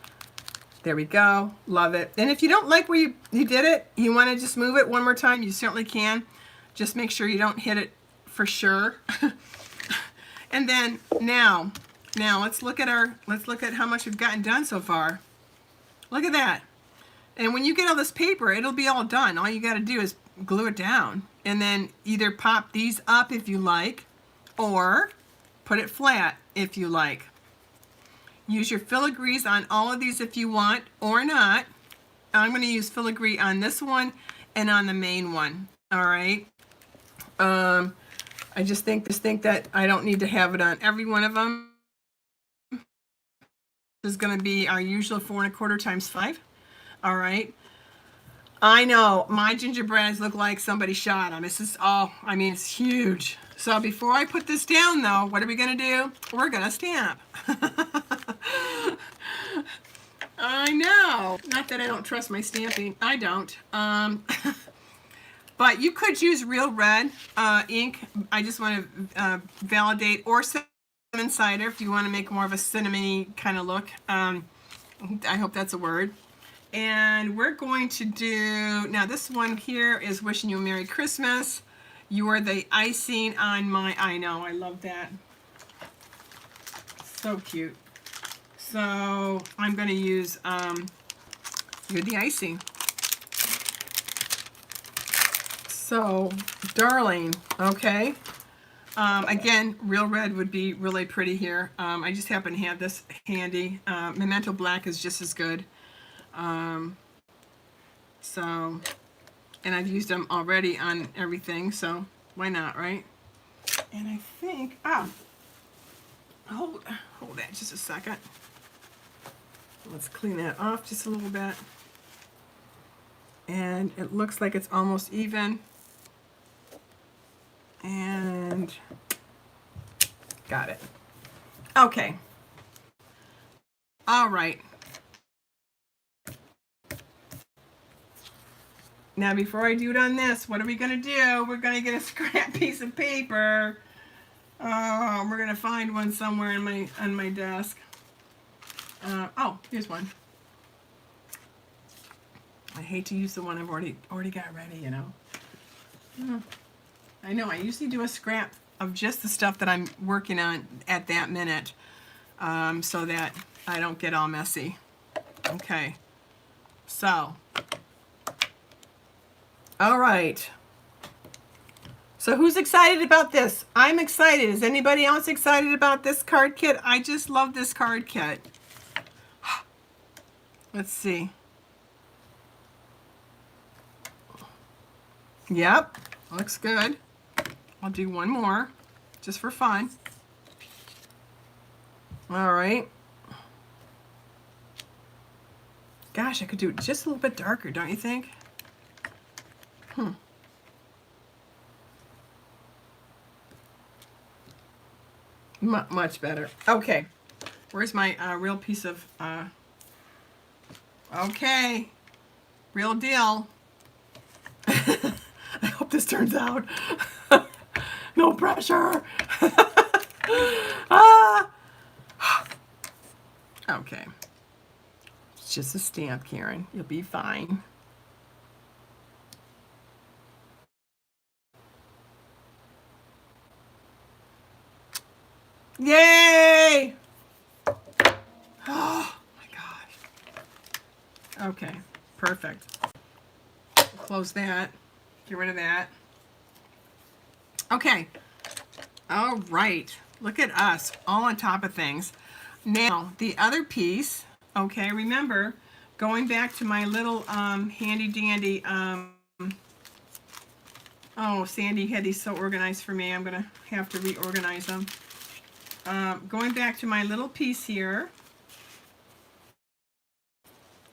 There we go. Love it. And if you don't like where you did it, you want to just move it one more time, you certainly can. Just make sure you don't hit it for sure. And then now let's look at how much we've gotten done so far. Look at that. And when you get all this paper, it'll be all done. All you got to do is glue it down and then either pop these up if you like or put it flat if you like. Use your filigrees on all of these if you want or not. I'm going to use filigree on this one and on the main one. All right. I just think that I don't need to have it on every one of them. This is going to be our usual 4 1/4 times 5. All right. I know my gingerbreads look like somebody shot them. It's just, oh, I mean, it's huge. So before I put this down though, what are we going to do? We're going to stamp. I know. Not that I don't trust my stamping. I don't. But you could use real red ink. I just want to validate, or cinnamon cider if you want to make more of a cinnamony kind of look. I hope that's a word. And we're going to do, now this one here is wishing you a Merry Christmas. You are the icing on my, I know, I love that. So cute. So I'm going to use, you're the icing. So, darling, okay. Again, real red would be really pretty here. I just happen to have this handy. Memento black is just as good. So, and I've used them already on everything, so why not, right? And I think, hold that just a second. Let's clean that off just a little bit. And it looks like it's almost even. And got it. Okay. All right. Now, before I do it on this, what are we going to do? We're going to get a scrap piece of paper. Oh, we're going to find one somewhere on my desk. Oh, here's one. I hate to use the one I've already got ready, you know. I know, I usually do a scrap of just the stuff that I'm working on at that minute, so that I don't get all messy. Okay, so, all right. So who's excited about this? I'm excited. Is anybody else excited about this card kit? I just love this card kit. Let's see. Yep, looks good. I'll do one more, just for fun. All right. Gosh, I could do it just a little bit darker, don't you think? Much better. Okay. Where's my real piece of... Okay. Real deal. I hope this turns out. No pressure. Okay. It's just a stamp, Karen. You'll be fine. Yay! Oh my gosh. Okay, perfect. Close that. Get rid of that. Okay. All right. Look at us, all on top of things. Now, the other piece, okay, remember, going back to my little handy dandy, oh, Sandy had these so organized for me. I'm going to have to reorganize them. Going back to my little piece here.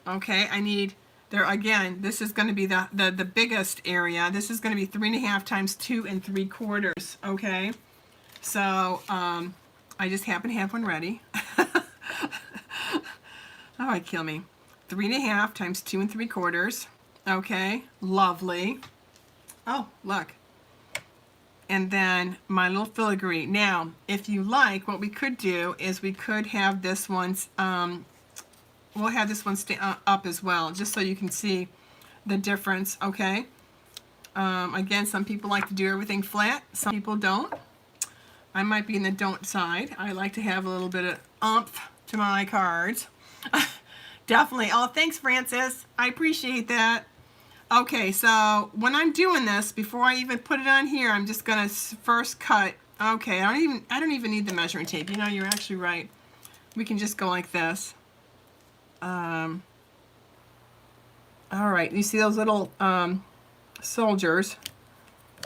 Okay, I need There again, this is going to be the biggest area. This is going to be 3.5 times 2 3/4. Okay, so I just happen to have one ready. Oh, it kill me. 3.5 times 2 3/4. Okay, lovely. Oh, look. And then my little filigree. Now, if you like, what we could do is we could have this one, we'll have this one stay up as well, just so you can see the difference, okay? Again, some people like to do everything flat. Some people don't. I might be in the don't side. I like to have a little bit of oomph to my cards. Definitely. Oh, thanks, Francis. I appreciate that. Okay, so when I'm doing this, before I even put it on here, I'm just gonna first cut. Okay, I don't even need the measuring tape. You know, you're actually right. We can just go like this. All right, you see those little soldiers?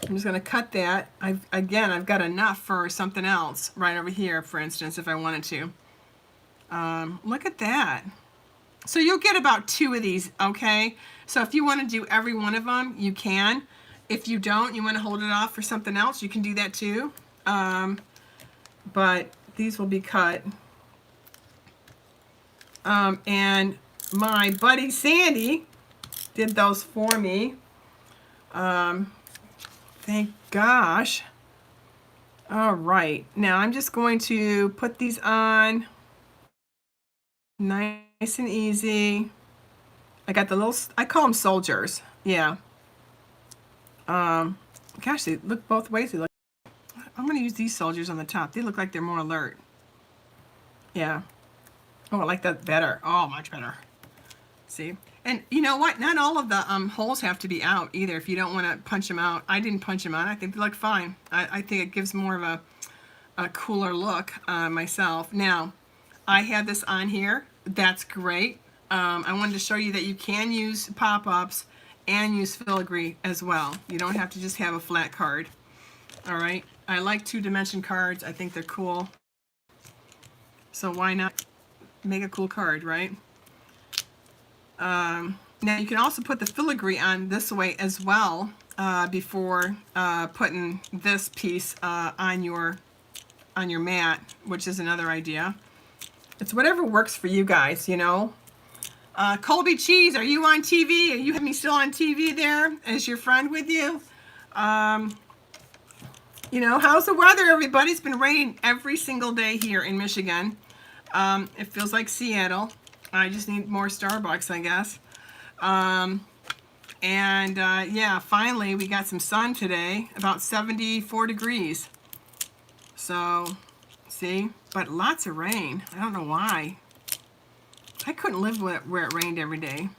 I'm just gonna cut that. I've got enough for something else right over here, for instance, if I wanted to. Look at that. So you'll get about 2 of these, okay? So if you want to do every one of them, you can. If you don't, you want to hold it off for something else, you can do that too. But these will be cut. And my buddy Sandy did those for me. Thank gosh. All right, now I'm just going to put these on nice and easy. I got the little, I call them soldiers. Yeah. Gosh, they look both ways. They look, I'm going to use these soldiers on the top. They look like they're more alert. Yeah. Oh, I like that better. Oh, much better. See? And you know what? Not all of the holes have to be out either if you don't want to punch them out. I didn't punch them out. I think they look fine. I think it gives more of a cooler look myself. Now, I have this on here. That's great. I wanted to show you that you can use pop-ups and use filigree as well. You don't have to just have a flat card. All right. I like 2-dimension cards. I think they're cool. So why not make a cool card, right? Now you can also put the filigree on this way as well before putting this piece on your mat, which is another idea. It's whatever works for you guys, you know. Colby Cheese, are you on TV? Are you have me still on TV there as your friend with you? You know, how's the weather, everybody? It's been raining every single day here in Michigan. It feels like Seattle. I just need more Starbucks, I guess. Yeah, finally we got some sun today, about 74 degrees. So, see, but lots of rain. I don't know why. I couldn't live where it rained every day.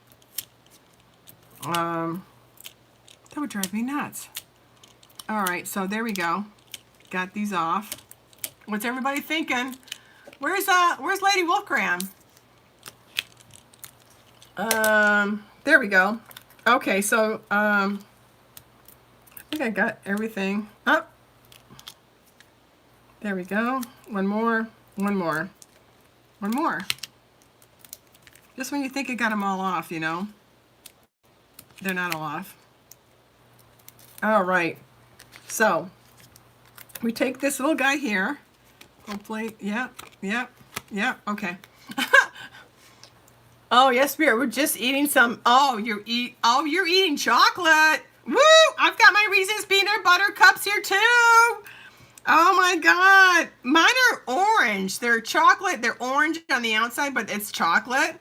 That would drive me nuts. All right, so there we go. Got these off. What's everybody thinking? Where's Lady Wolfgram? There we go. Okay, so I think I got everything up. There we go. One more. Just when you think you got them all off, you know, they're not all off. All right. So we take this little guy here. Hopefully, yeah. Okay. Oh yes, Spirit. We're just eating some. Oh, you're eating chocolate. Woo! I've got my Reese's peanut butter cups here too. Oh my God, mine are orange. They're chocolate. They're orange on the outside, but it's chocolate.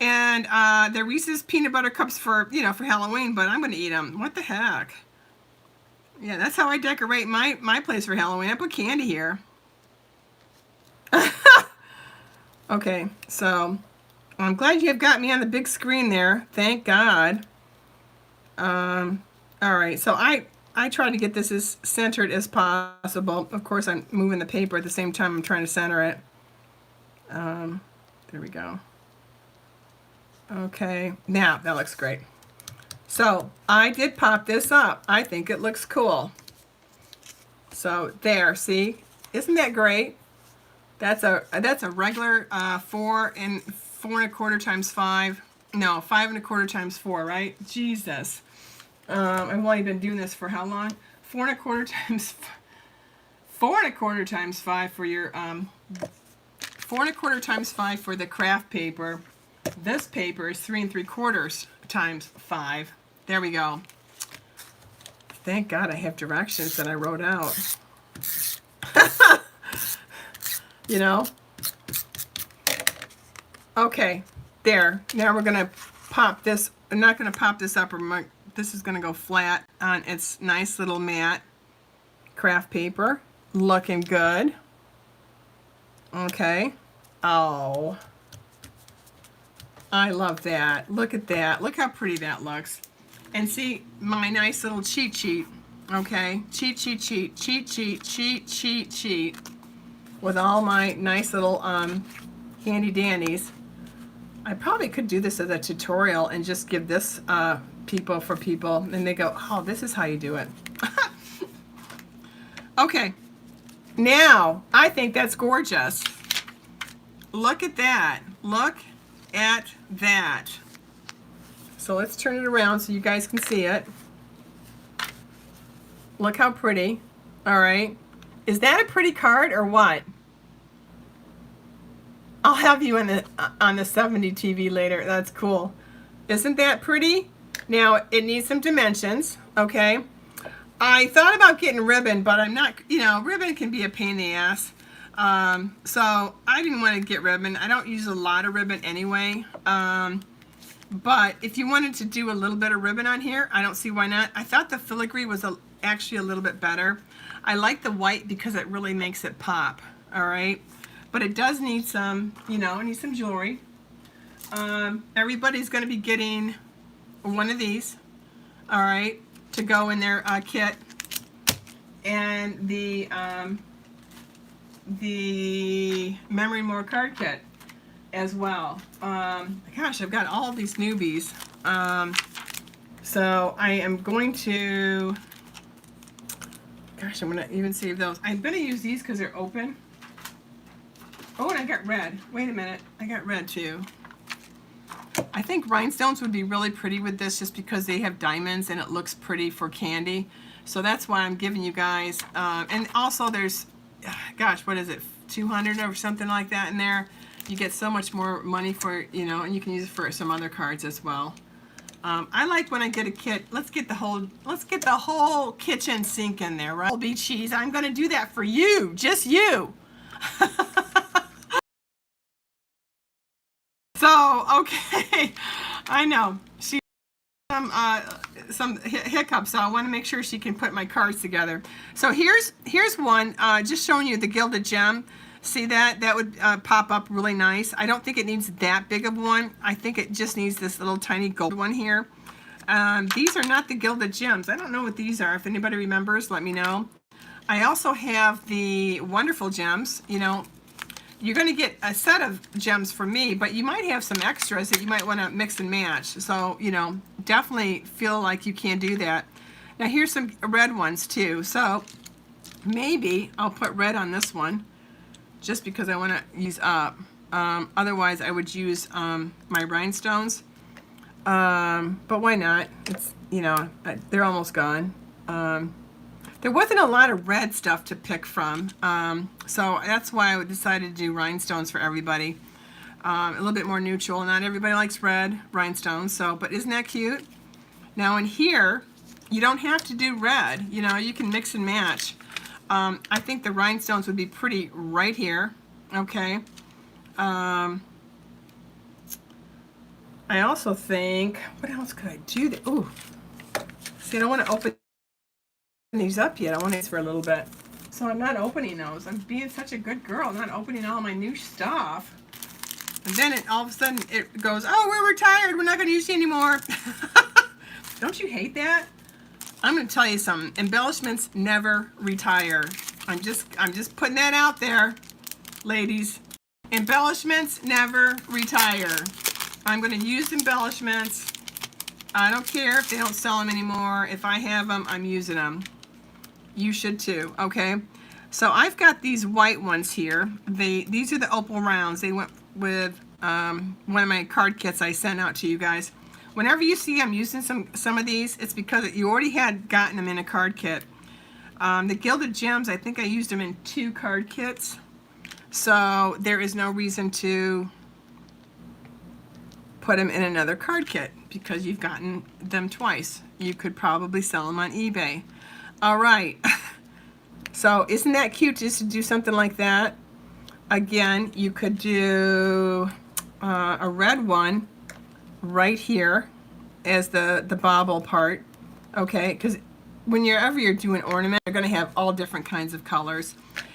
And they're Reese's peanut butter cups for Halloween. But I'm gonna eat them. What the heck? Yeah, that's how I decorate my place for Halloween. I put candy here. Okay, so I'm glad you have got me on the big screen there. Thank God. All right, so I try to get this as centered as possible. Of course, I'm moving the paper at the same time I'm trying to center it. There we go. Okay, now that looks great. So I did pop this up. I think it looks cool. So there, see? Isn't that great? That's a regular 4 1/4 times 5. No, 5 1/4 times 4, right? Jesus. I've only been doing this for how long? 4 1/4 times 4 1/4 times 5 for your 4 1/4 times 5 for the craft paper. This paper is 3 3/4 times 5. There we go. Thank God I have directions that I wrote out. You know? Okay, there. Now we're gonna pop this. I'm not gonna pop this up, or this is gonna go flat on its nice little matte craft paper. Looking good. Okay. Oh, I love that. Look at that. Look how pretty that looks. And see my nice little cheat sheet. Okay, cheat with all my nice little handy dandies. I probably could do this as a tutorial and just give this for people, and they go, oh, this is how you do it. Okay, now I think that's gorgeous. Look at that. Look at that. So let's turn it around so you guys can see it. Look how pretty. All right. Is that a pretty card or what? I'll have you on the 70 TV later. That's cool. Isn't that pretty? Now, it needs some dimensions, okay? I thought about getting ribbon, but I'm not, ribbon can be a pain in the ass. So I didn't want to get ribbon. I don't use a lot of ribbon anyway. But if you wanted to do a little bit of ribbon on here, I don't see why not. I thought the filigree was actually a little bit better. I like the white because it really makes it pop, all right? But it does need some, it needs some jewelry. Everybody's going to be getting one of these, all right, to go in their kit. And the Memory More card kit as well. Gosh, I've got all these newbies. So I am going to, gosh, I'm going to even save those. I'm going to use these because they're open. Oh, and I got red. Wait a minute. I got red too. I think rhinestones would be really pretty with this just because they have diamonds and it looks pretty for candy. So that's why I'm giving you guys. And also there's, gosh, what is it? 200 or something like that in there. You get so much more money for, and you can use it for some other cards as well. I like when I get a kit. Let's get the whole kitchen sink in there, right? Whole beet cheese. I'm going to do that for you, just you. So, okay, I know she some hiccups, so I want to make sure she can put my cards together. So here's one, just showing you the gilded gem. See that? That would pop up really nice. I don't think it needs that big of one. I think it just needs this little tiny gold one here. These are not the gilded gems. I don't know what these are. If anybody remembers, let me know. I also have the wonderful gems. You're going to get a set of gems from me, but you might have some extras that you might want to mix and match. So, definitely feel like you can do that. Now, here's some red ones too. So, maybe I'll put red on this one just because I want to use up. Otherwise, I would use my rhinestones. But why not? It's, they're almost gone. There wasn't a lot of red stuff to pick from, so that's why I decided to do rhinestones for everybody. A little bit more neutral. Not everybody likes red rhinestones, but isn't that cute? Now in here, you don't have to do red. You can mix and match. I think the rhinestones would be pretty right here. Okay. I also think, what else could I do? Ooh, see, I don't want to open these up yet. I want these for a little bit. So I'm not opening those. I'm being such a good girl, not opening all my new stuff. And then all of a sudden it goes, oh, we're retired. We're not going to use you anymore. Don't you hate that? I'm going to tell you something. Embellishments never retire. I'm just putting that out there, ladies. Embellishments never retire. I'm going to use embellishments. I don't care if they don't sell them anymore. If I have them, I'm using them. You should too, okay? So I've got these white ones here. These are the opal rounds. They went with one of my card kits I sent out to you guys. Whenever you see I'm using some of these, it's because you already had gotten them in a card kit. The Gilded Gems, I think I used them in 2 card kits. So there is no reason to put them in another card kit because you've gotten them twice. You could probably sell them on eBay. All right. So isn't that cute just to do something like that? Again, you could do a red one right here as the bobble part, okay? Because whenever you're doing ornament, you're going to have all different kinds of colors.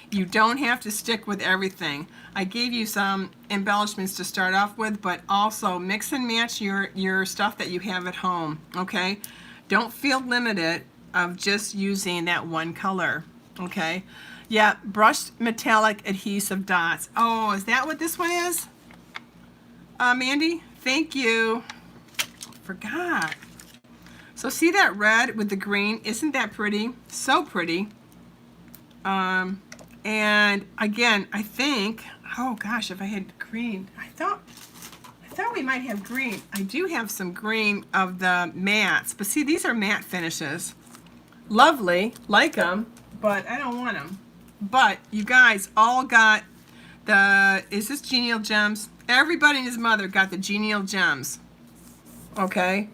You don't have to stick with everything. I gave you some embellishments to start off with, but also mix and match your stuff that you have at home, okay? Don't feel limited of just using that one color, okay? Yeah, brushed metallic adhesive dots. Oh, is that what this one is? Mandy, thank you. Forgot. So see that red with the green? Isn't that pretty? So pretty. And again, I think, oh gosh, if I had green, I thought we might have green. I do have some green of the mattes, but see, these are matte finishes. Lovely, like them, but I don't want them. But you guys all got is this Genial Gems? Everybody and his mother got the Genial Gems, okay?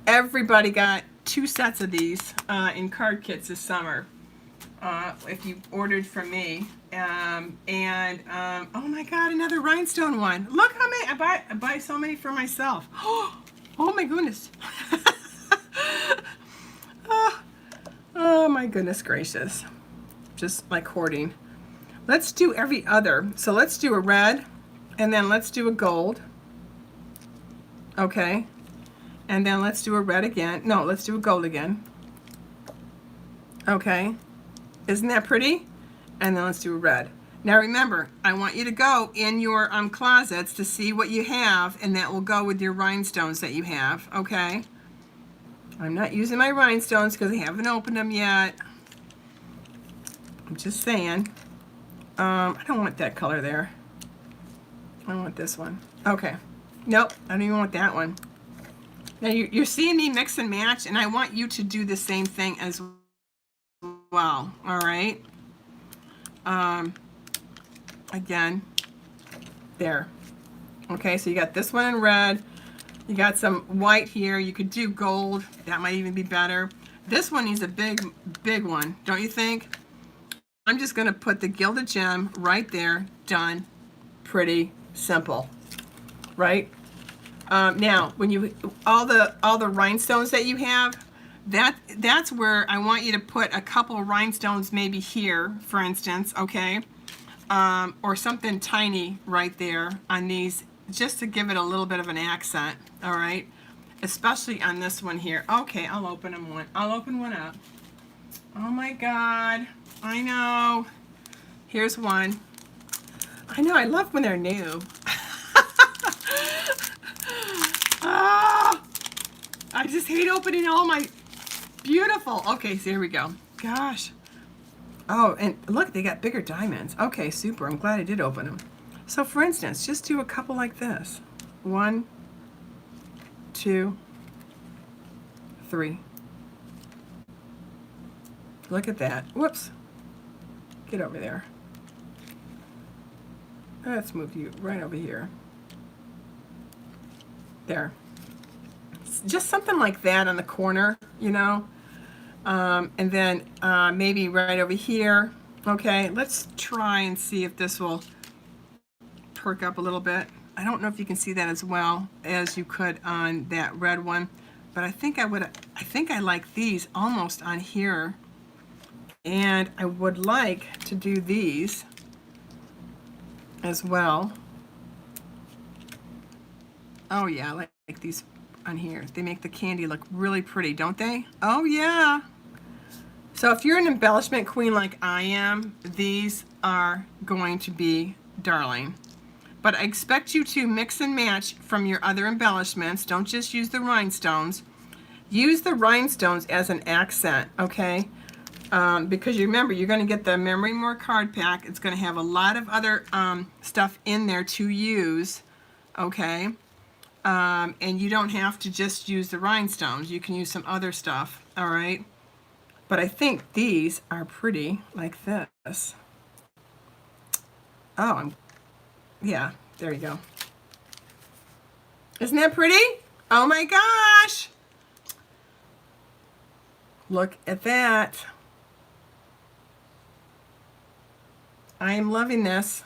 Everybody got 2 sets of these in card kits this summer. If you ordered from me, oh my God, another rhinestone one. Look how many I buy so many for myself. Oh my goodness. Oh my goodness gracious. Just like hoarding. Let's do every other. So let's do a red, and then let's do a gold. Okay. And then let's do a red again. No, let's do a gold again. Okay. Isn't that pretty? And then let's do a red. Now remember, I want you to go in your closets to see what you have, and that will go with your rhinestones that you have, okay? I'm not using my rhinestones because I haven't opened them yet. I'm just saying. I don't want that color there. I want this one. Okay. Nope, I don't even want that one. Now you're seeing me mix and match, and I want you to do the same thing as well. All right. Again, there. Okay, so you got this one in red. You got some white here. You could do gold. That might even be better. This one needs a big one, don't you think? I'm just going to put the Gilded Gem right there. Done. Pretty simple, right? Now, when you all the rhinestones that you have, that's where I want you to put a couple of rhinestones, maybe here, for instance, okay, or something tiny right there on these, just to give it a little bit of an accent. All right, especially on this one here. Okay, I'll open one. I'll open one up. Oh my God, I know. Here's one. I know. I love when they're new. I just hate opening all my beautiful. Okay, so here we go. Gosh. Oh, and look, they got bigger diamonds. Okay, super. I'm glad I did open them. So for instance, just do a couple like this. 1, 2, 3. Look at that. Whoops. Get over there. Let's move you right over here. There. Just something like that on the corner, you know. And then maybe right over here. Okay, let's try and see if this will perk up a little bit. I don't know if you can see that as well as you could on that red one, but I think I like these almost on here. And I would like to do these as well. Oh yeah, I like these on here. They make the candy look really pretty, don't they? Oh yeah. So if you're an embellishment queen like I am, these are going to be darling. But I expect you to mix and match from your other embellishments. Don't just use the rhinestones. Use the rhinestones as an accent, okay? Because you remember, you're going to get the Memory More card pack. It's going to have a lot of other stuff in there to use okay? And you don't have to just use the rhinestones. You can use some other stuff, all right? But I think these are pretty like this. Oh, yeah, there you go. Isn't that pretty? Oh my gosh. Look at that. I am loving this.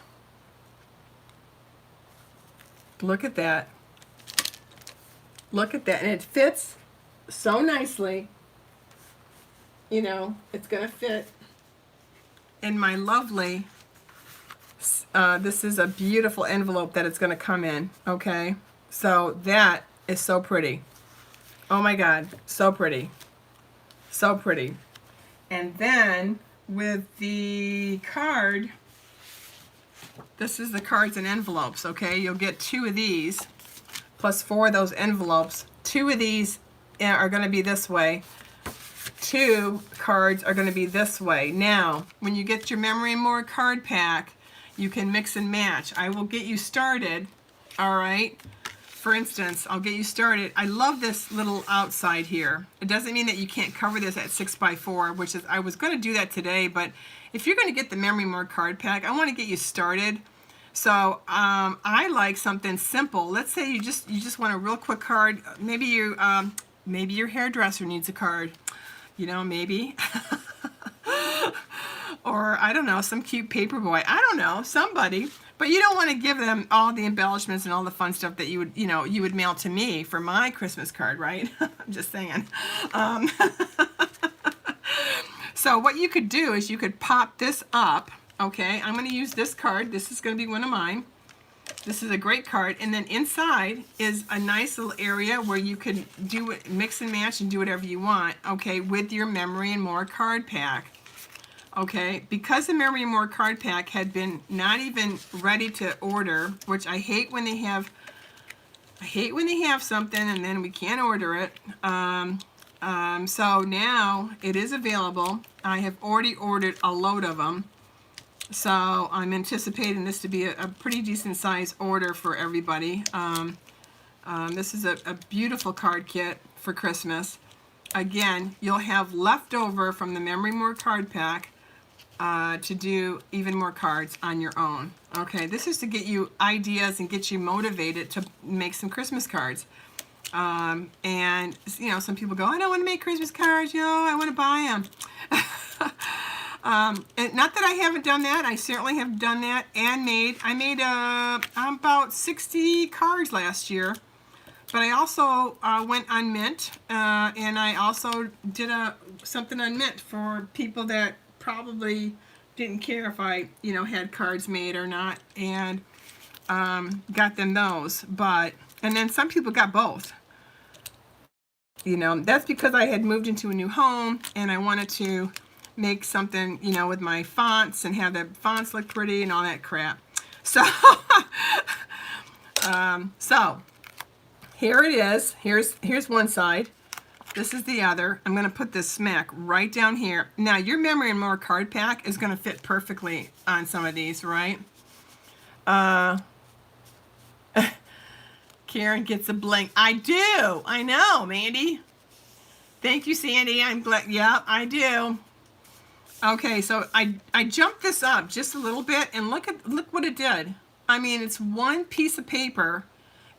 Look at that. Look at that. And it fits so nicely. You know, it's going to fit in my lovely, this is a beautiful envelope that it's going to come in, okay? So that is so pretty. Oh my God, so pretty. So pretty. And then with the card, this is the cards and envelopes, okay? You'll get 2 of these, plus 4 of those envelopes. 2 of these are going to be this way. 2 cards are going to be this way. Now, when you get your Memory and More card pack, you can mix and match. I will get you started, all right? For instance, I'll get you started. I love this little outside here. It doesn't mean that you can't cover this at 6x4, which is, I was going to do that today, but if you're going to get the Memory and More card pack, I want to get you started. So I like something simple. Let's say you just want a real quick card. Maybe your hairdresser needs a card. You know, maybe. Or, I don't know, some cute paper boy. I don't know, somebody. But you don't want to give them all the embellishments and all the fun stuff that you would mail to me for my Christmas card, right? I'm just saying. So what you could do is you could pop this up, okay? I'm going to use this card. This is going to be one of mine. This is a great card, and then inside is a nice little area where you can do it, mix and match and do whatever you want, okay, with your Memory and More card pack, okay? Because the Memory and More card pack had been not even ready to order, which I hate when they have something and then we can't order it. So now it is available. I have already ordered a load of them. So I'm anticipating this to be a pretty decent size order for everybody. This is a beautiful card kit for Christmas. Again, you'll have leftover from the Memory More card pack to do even more cards on your own. Okay, this is to get you ideas and get you motivated to make some Christmas cards. And you know, some people go, I don't want to make Christmas cards, you know, I want to buy them. And not that I haven't done that. I certainly have done that and I made about 60 cards last year. But I also went on Mint, and I also did something on Mint for people that probably didn't care if I, you know, had cards made or not, and got them those. And then some people got both. You know, that's because I had moved into a new home and I wanted to make something, you know, with my fonts and have the fonts look pretty and all that crap. So, so here it is. Here's one side. This is the other. I'm going to put this smack right down here. Now, your Memory and More card pack is going to fit perfectly on some of these, right? Karen gets a bling. I do. I know, Mandy. Thank you, Sandy. I'm glad. Yeah, I do. Okay, so I jumped this up just a little bit, and look what it did. I mean, it's one piece of paper,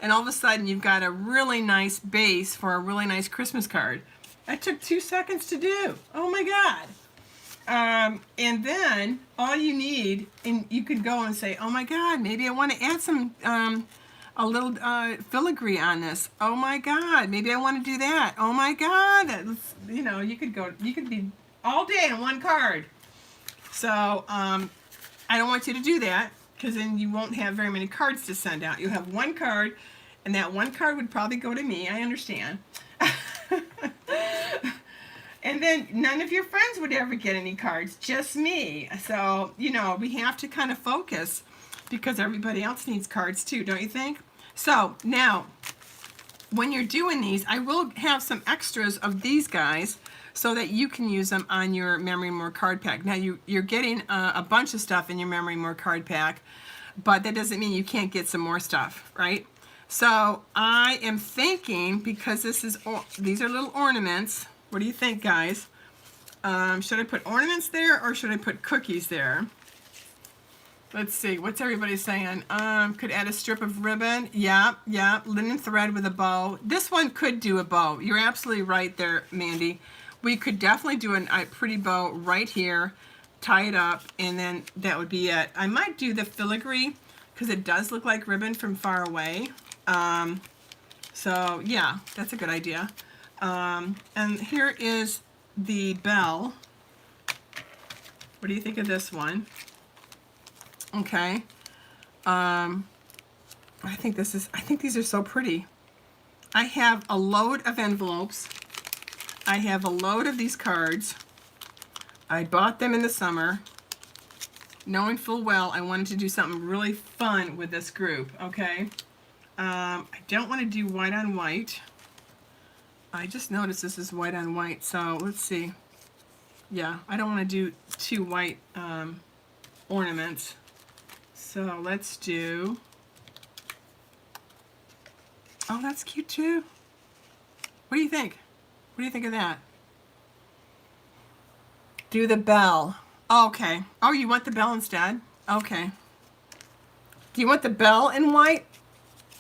and all of a sudden you've got a really nice base for a really nice Christmas card. That took 2 seconds to do. Oh my God. And then all you need, and you could go and say, oh my God, maybe I want to add some a little filigree on this. Oh my God, maybe I want to do that. Oh my God, that's, you know, you could be all day on one card. So I don't want you to do that, because then you won't have very many cards to send out. You'll have one card, and that one card would probably go to me. I understand. And then none of your friends would ever get any cards, just me. So, you know, we have to kind of focus, because everybody else needs cards too, don't you think? So now, when you're doing these, I will have some extras of these guys so that you can use them on your Memory and More card pack. Now, you're getting a bunch of stuff in your Memory and More card pack, but that doesn't mean you can't get some more stuff, right? So I am thinking, because these are little ornaments. What do you think, guys? Should I put ornaments there or should I put cookies there? Let's see, what's everybody saying? Could add a strip of ribbon. Yeah, linen thread with a bow. This one could do a bow. You're absolutely right there, Mandy. We could definitely do a pretty bow right here, tie it up, and then that would be it. I might do the filigree because it does look like ribbon from far away. So yeah, that's a good idea. And here is the bell. What do you think of this one? Okay. I think these are so pretty. I have a load of envelopes. I have a load of these cards. I bought them in the summer, knowing full well I wanted to do something really fun with this group, okay? I don't want to do white on white. I just noticed this is white on white, so let's see. Yeah, I don't want to do two white ornaments. So let's do, oh, that's cute too. What do you think? What do you think of that? Do the bell. Okay. Oh, you want the bell instead? Okay. Do you want the bell in white?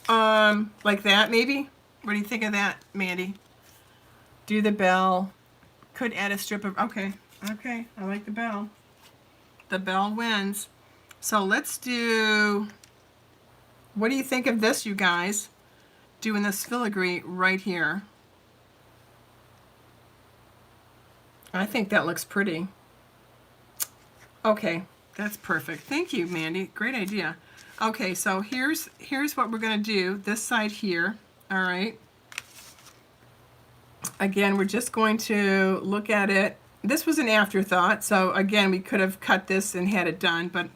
Like that maybe? What do you think of that, Mandy? Do the bell. Could add a strip of, okay, I like the bell. The bell wins. So let's do, what do you think of this, you guys? Doing this filigree right here. I think that looks pretty. Okay, that's perfect. Thank you, Mandy. Great idea. Okay, so here's what we're going to do. This side here, all right. Again, we're just going to look at it. This was an afterthought, so again, we could have cut this and had it done, but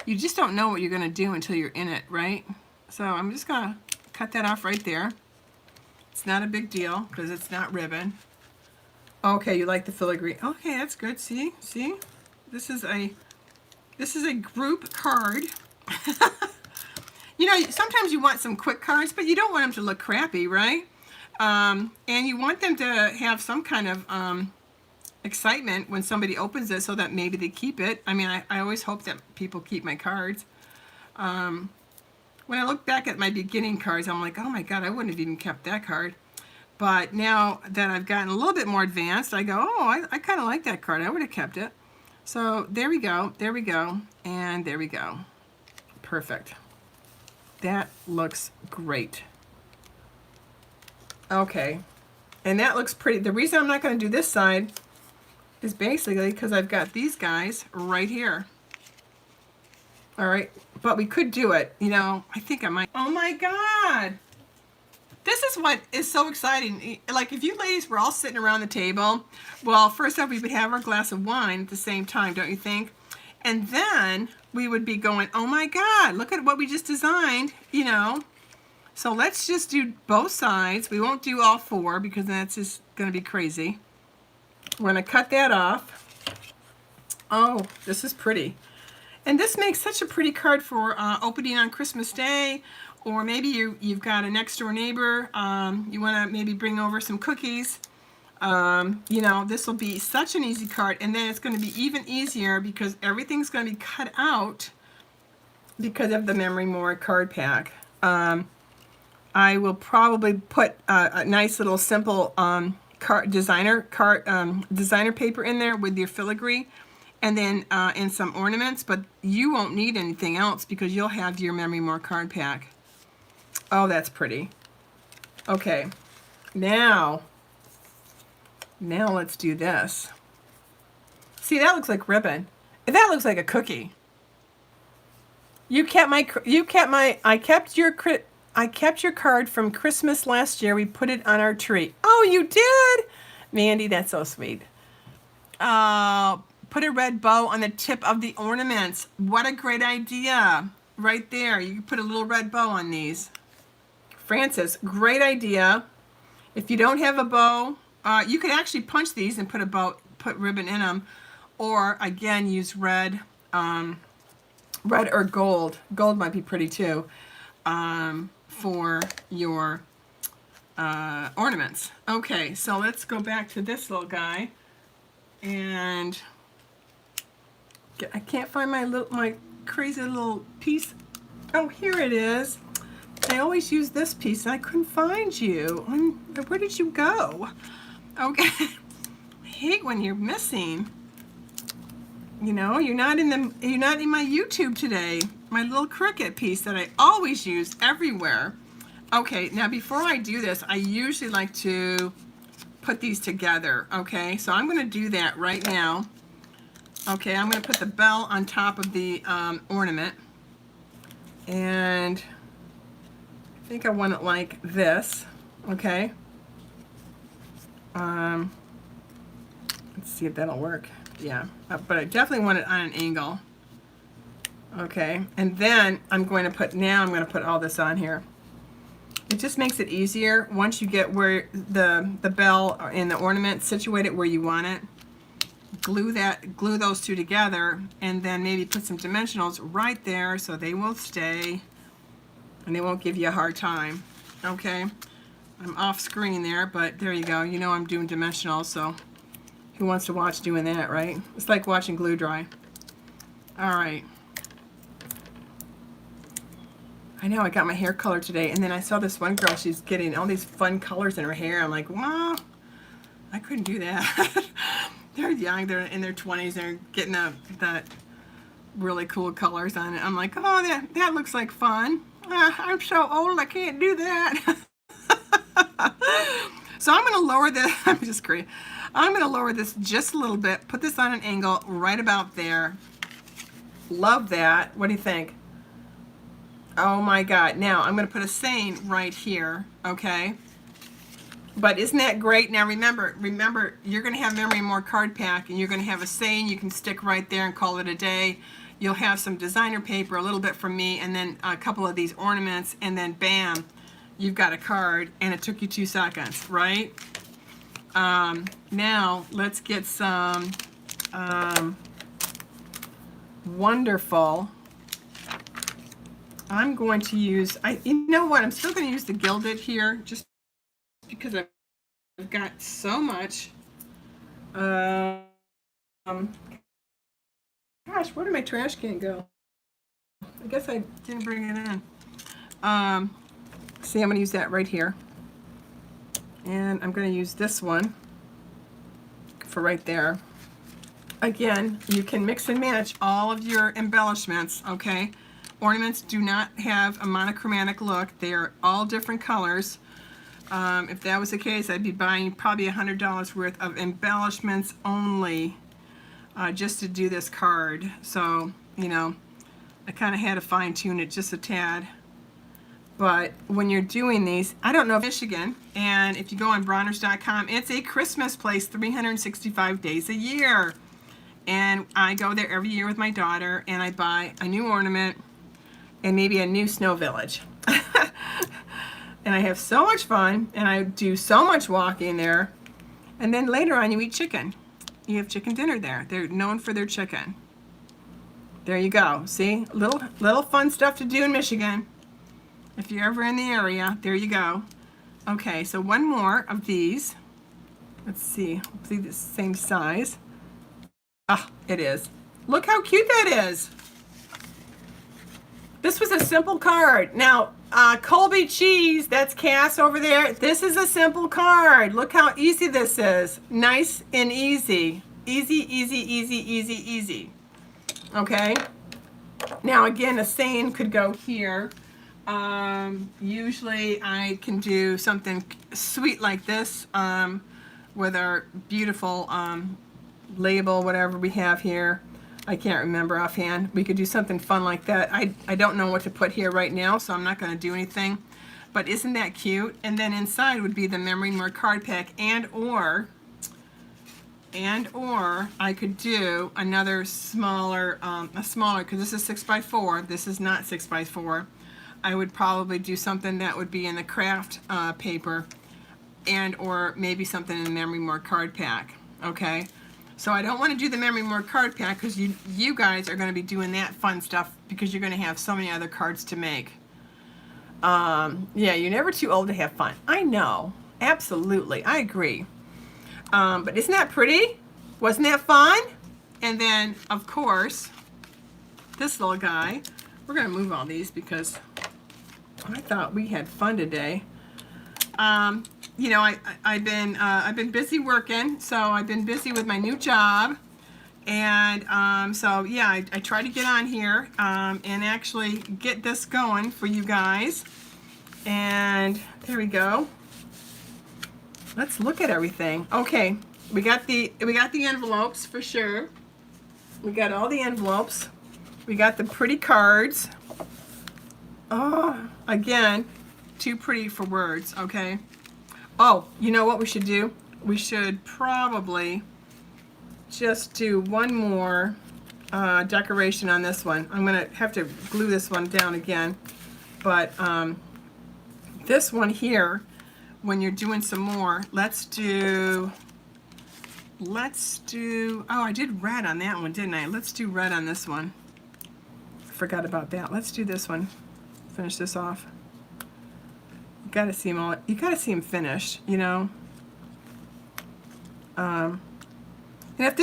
you just don't know what you're going to do until you're in it, right? So I'm just going to cut that off right there. It's not a big deal because it's not ribbon. Okay, you like the filigree. Okay, that's good. See? This is a group card. You know, sometimes you want some quick cards, but you don't want them to look crappy, right? And you want them to have some kind of excitement when somebody opens it so that maybe they keep it. I mean, I always hope that people keep my cards. When I look back at my beginning cards, I'm like, oh my God, I wouldn't have even kept that card. But now that I've gotten a little bit more advanced, I go, oh, I kind of like that card. I would have kept it. So there we go, and there we go. Perfect. That looks great. Okay, and that looks pretty. The reason I'm not going to do this side is basically because I've got these guys right here. All right, but we could do it. You know, I think I might. Oh my God. This is what is so exciting. Like if you ladies were all sitting around the table, well, first off, we would have our glass of wine at the same time, don't you think? And then we would be going, oh my God, look at what we just designed, you know? So let's just do both sides. We won't do all four because that's just going to be crazy. We're going to cut that off. Oh, this is pretty. And this makes such a pretty card for opening on Christmas Day, or maybe you've got a next door neighbor, you want to maybe bring over some cookies. You know, this will be such an easy card, and then it's going to be even easier because everything's going to be cut out because of the Memory More card pack. I will probably put a nice little simple designer paper in there with your filigree, and then and some ornaments, but you won't need anything else because you'll have your Memory More card pack. Oh, that's pretty. Okay, now let's do this. See, that looks like ribbon. That looks like a cookie. I kept your card from Christmas last year. We put it on our tree. Oh, you did? Mandy, that's so sweet. Put a red bow on the tip of the ornaments. What a great idea. Right there. You can put a little red bow on these. Francis, great idea. If you don't have a bow, you could actually punch these and put ribbon in them, or again use red or gold. Gold might be pretty too. for your ornaments. Okay, so let's go back to this little guy, and I can't find my crazy little piece. Oh, here it is. I always use this piece, and I couldn't find you. Where did you go? Okay, I hate when you're missing. You know, you're not in my YouTube today. My little Cricut piece that I always use everywhere. Okay, now before I do this, I usually like to put these together. Okay, so I'm going to do that right now. Okay, I'm going to put the bell on top of the ornament, and I think I want it like this. Okay. Let's see if that'll work. Yeah, but I definitely want it on an angle. Okay, and then I'm going to put all this on here. It just makes it easier once you get where the bell and the ornament situated where you want it. Glue those two together, and then maybe put some dimensionals right there so they will stay and they won't give you a hard time. Okay, I'm off screen there, but there you go. You know I'm doing dimensionals, so who wants to watch doing that, right? It's like watching glue dry. All right. I know I got my hair colored today, and then I saw this one girl, she's getting all these fun colors in her hair. I'm like, wow, I couldn't do that. They're young, they're in their 20s, they're getting that really cool colors on it. I'm like, oh, that looks like fun. I'm so old, I can't do that. So I'm going to lower this, I'm just kidding. I'm going to lower this just a little bit, put this on an angle right about there. Love that. What do you think? Oh my God. Now I'm going to put a saying right here, okay? But isn't that great? Now remember, you're going to have Memory More card pack, and you're going to have a saying you can stick right there and call it a day. You'll have some designer paper, a little bit from me, and then a couple of these ornaments, and then bam, you've got a card, and it took you 2 seconds, right? Now let's get some wonderful. I'm going to use, you know what, I'm still going to use the gilded here, just because I've got so much. Gosh, where did my trash can go? I guess I didn't bring it in. See, I'm going to use that right here. And I'm going to use this one for right there. Again, you can mix and match all of your embellishments, okay? Ornaments do not have a monochromatic look. They are all different colors. If that was the case, I'd be buying probably $100 worth of embellishments only just to do this card. So, you know, I kind of had to fine tune it just a tad. But when you're doing these, I don't know if Michigan, and if you go on Bronner's.com, it's a Christmas place 365 days a year. And I go there every year with my daughter, and I buy a new ornament and maybe a new snow village. And I have so much fun, and I do so much walking there. And then later on, you eat chicken. You have chicken dinner there. They're known for their chicken. There you go. See, little fun stuff to do in Michigan. If you're ever in the area, there you go. Okay, so one more of these. Let's see. Hopefully the same size. Ah, it is. Look how cute that is. This was a simple card. Now, Colby Cheese, that's Cass over there. This is a simple card. Look how easy this is. Nice and easy. Easy, easy, easy, easy, easy. Okay? Now, again, a saying could go here. Usually I can do something sweet like this with our beautiful label, whatever we have here. I can't remember offhand. We could do something fun like that. I don't know what to put here right now, so I'm not going to do anything. But isn't that cute? And then inside would be the Memory More card pack, and or I could do another smaller, because this is 6x4. This is not 6x4. I would probably do something that would be in the craft paper, and or maybe something in the Memory More card pack. Okay. So I don't want to do the Memory More card pack because you guys are going to be doing that fun stuff because you're going to have so many other cards to make. Yeah, you're never too old to have fun. I know. Absolutely. I agree. But isn't that pretty? Wasn't that fun? And then, of course, this little guy. We're going to move all these because I thought we had fun today. You know, I've been busy working, so I've been busy with my new job. And so yeah, I try to get on here and actually get this going for you guys. And there we go. Let's look at everything. Okay, we got the envelopes for sure. We got all the envelopes. We got the pretty cards. Oh, again, too pretty for words. Okay. Oh, you know what we should do? We should probably just do one more decoration on this one. I'm gonna have to glue this one down again, but this one here, when you're doing some more, let's do, oh, I did red on that one, didn't I? Let's do red on this one. Forgot about that. Let's do this one. Finish this off. You gotta see them all. You gotta see them finished, you know. And if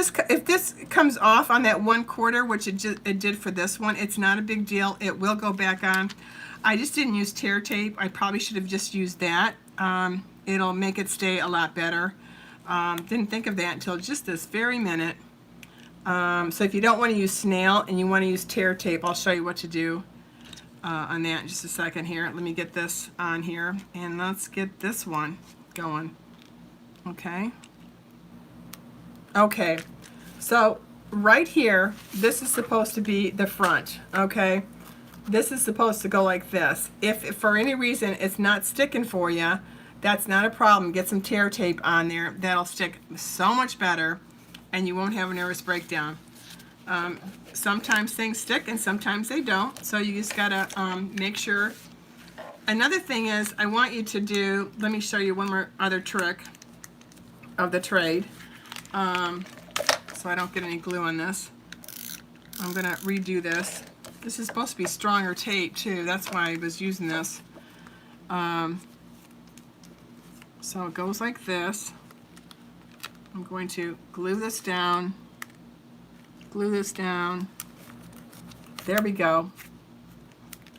this comes off on that 1/4, which it did for this one, it's not a big deal. It will go back on. I just didn't use tear tape. I probably should have just used that. It'll make it stay a lot better. Didn't think of that until just this very minute. So if you don't want to use snail and you want to use tear tape, I'll show you what to do on that in just a second here. Let me get this on here and let's get this one going. Okay. Okay, so right here, this is supposed to be the front, okay? This is supposed to go like this. If for any reason it's not sticking for you, that's not a problem. Get some tear tape on there. That'll stick so much better, and you won't have a nervous breakdown. Sometimes things stick and sometimes they don't, so you just gotta make sure. Another thing is, I want you to do, let me show you one more other trick of the trade. So I don't get any glue on this. I'm gonna redo this. This is supposed to be stronger tape too. That's why I was using this. So it goes like this. I'm going to glue this down. Glue this down. There we go.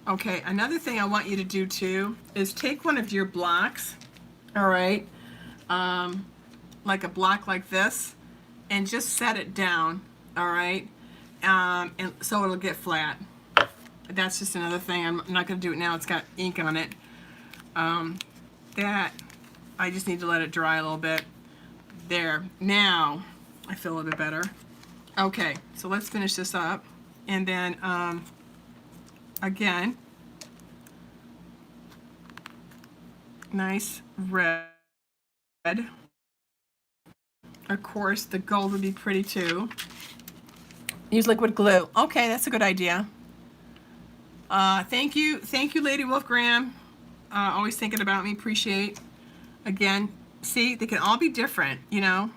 Okay, another thing I want you to do too is take one of your blocks, all right, like a block like this, and just set it down, all right, and so it'll get flat. That's just another thing. I'm not going to do it now. It's got ink on it. That I just need to let it dry a little bit. There. Now I feel a little bit better. Okay, so let's finish this up, and then again, nice red. Of course, the gold would be pretty too. Use liquid glue. Okay, that's a good idea. Thank you, Lady Wolf Graham. Always thinking about me. Appreciate. Again, see, they can all be different, you know.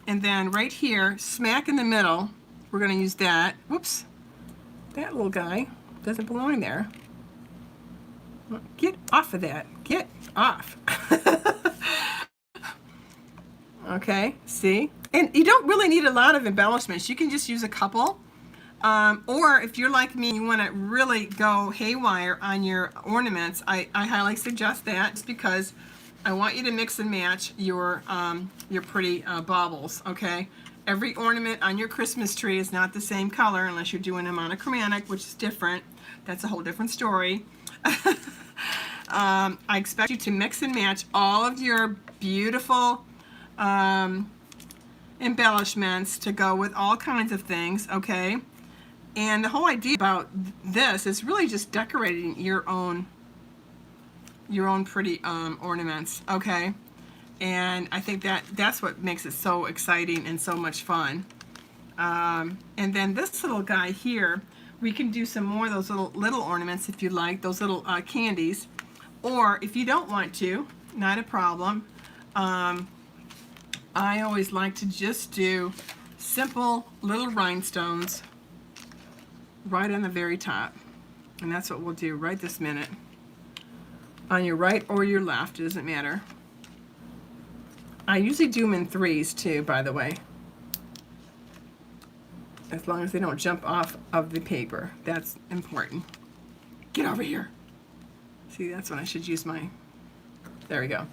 And then right here, smack in the middle, we're going to use that. Whoops, that little guy doesn't belong there. Get off of that. Get off. Okay, see? And you don't really need a lot of embellishments. You can just use a couple. Or if you're like me, you want to really go haywire on your ornaments, I highly suggest that, just because I want you to mix and match your pretty baubles, okay? Every ornament on your Christmas tree is not the same color unless you're doing them monochromatic, which is different. That's a whole different story. I expect you to mix and match all of your beautiful embellishments to go with all kinds of things, okay? And the whole idea about this is really just decorating your own pretty ornaments, okay? And I think that's what makes it so exciting and so much fun. And then this little guy here, we can do some more of those little ornaments if you like, those little candies. Or if you don't want to, not a problem. I always like to just do simple little rhinestones right on the very top. And that's what we'll do right this minute. on your right or your left, it doesn't matter. I usually do them in threes too, by the way. As long as they don't jump off of the paper. That's important. Get over here. See, that's when I should use my, there we go.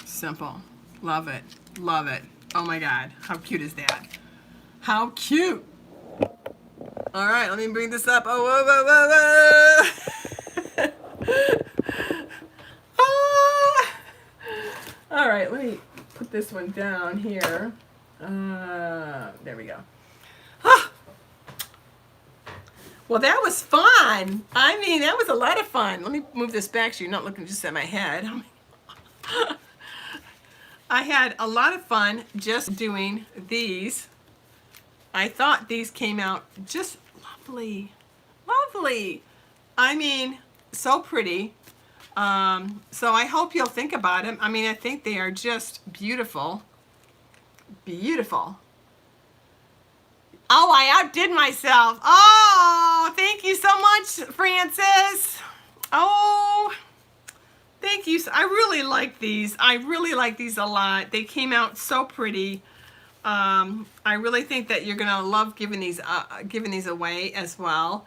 Simple. Love it. Love it. Oh my God. How cute is that? How cute. All right, let me bring this up. Oh, whoa, whoa, whoa, whoa. Ah. All right, let me put this one down here. There we go. Ah. Well, that was fun. I mean, that was a lot of fun. Let me move this back so you're not looking just at my head. I had a lot of fun just doing these. I thought these came out just lovely. Lovely. I mean, so pretty. So I hope you'll think about them. I mean, I think they are just beautiful. Beautiful. Oh, I outdid myself. Oh, thank you so much, Francis. Oh, thank you. I really like these. I really like these a lot. They came out so pretty. I really think that you're gonna love giving these away as well.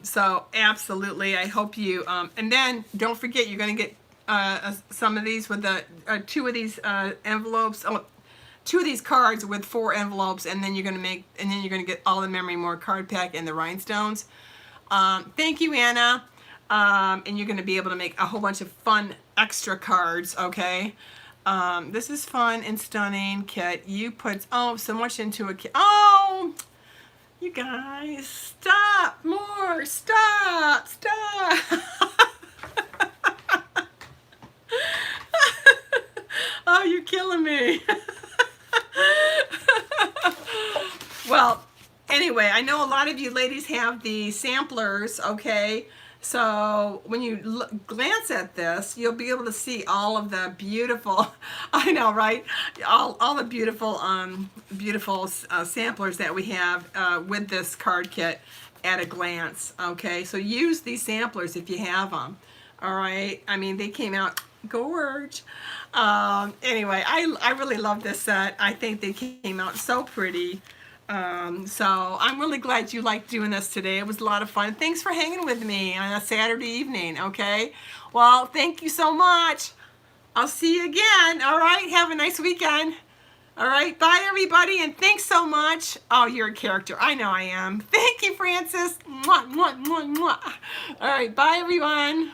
So absolutely, I hope you. And then don't forget, you're gonna get some of these with the two of these envelopes. Oh, two of these cards with 4 envelopes, and then you're gonna get all the Memory More card pack and the rhinestones. Thank you, Anna. And you're gonna be able to make a whole bunch of fun extra cards. Okay. This is fun and stunning, Kit. You put so much into a kit. Oh, you guys, stop more. Stop. Oh, you're killing me. Well, anyway, I know a lot of you ladies have the samplers, okay? So when you glance at this, you'll be able to see all of the beautiful, I know, right? All the beautiful, beautiful samplers that we have with this card kit at a glance, okay? So use these samplers if you have them, all right? I mean, they came out gorge. Anyway, I really love this set. I think they came out so pretty. So I'm really glad you liked doing this today. It was a lot of fun. Thanks for hanging with me on a Saturday evening, okay? Well, thank you so much. I'll see you again, all right? Have a nice weekend. All right, bye everybody, and thanks so much. Oh, you're a character. I know I am. Thank you, Francis. Mwah, mwah, mwah, mwah. All right, bye everyone.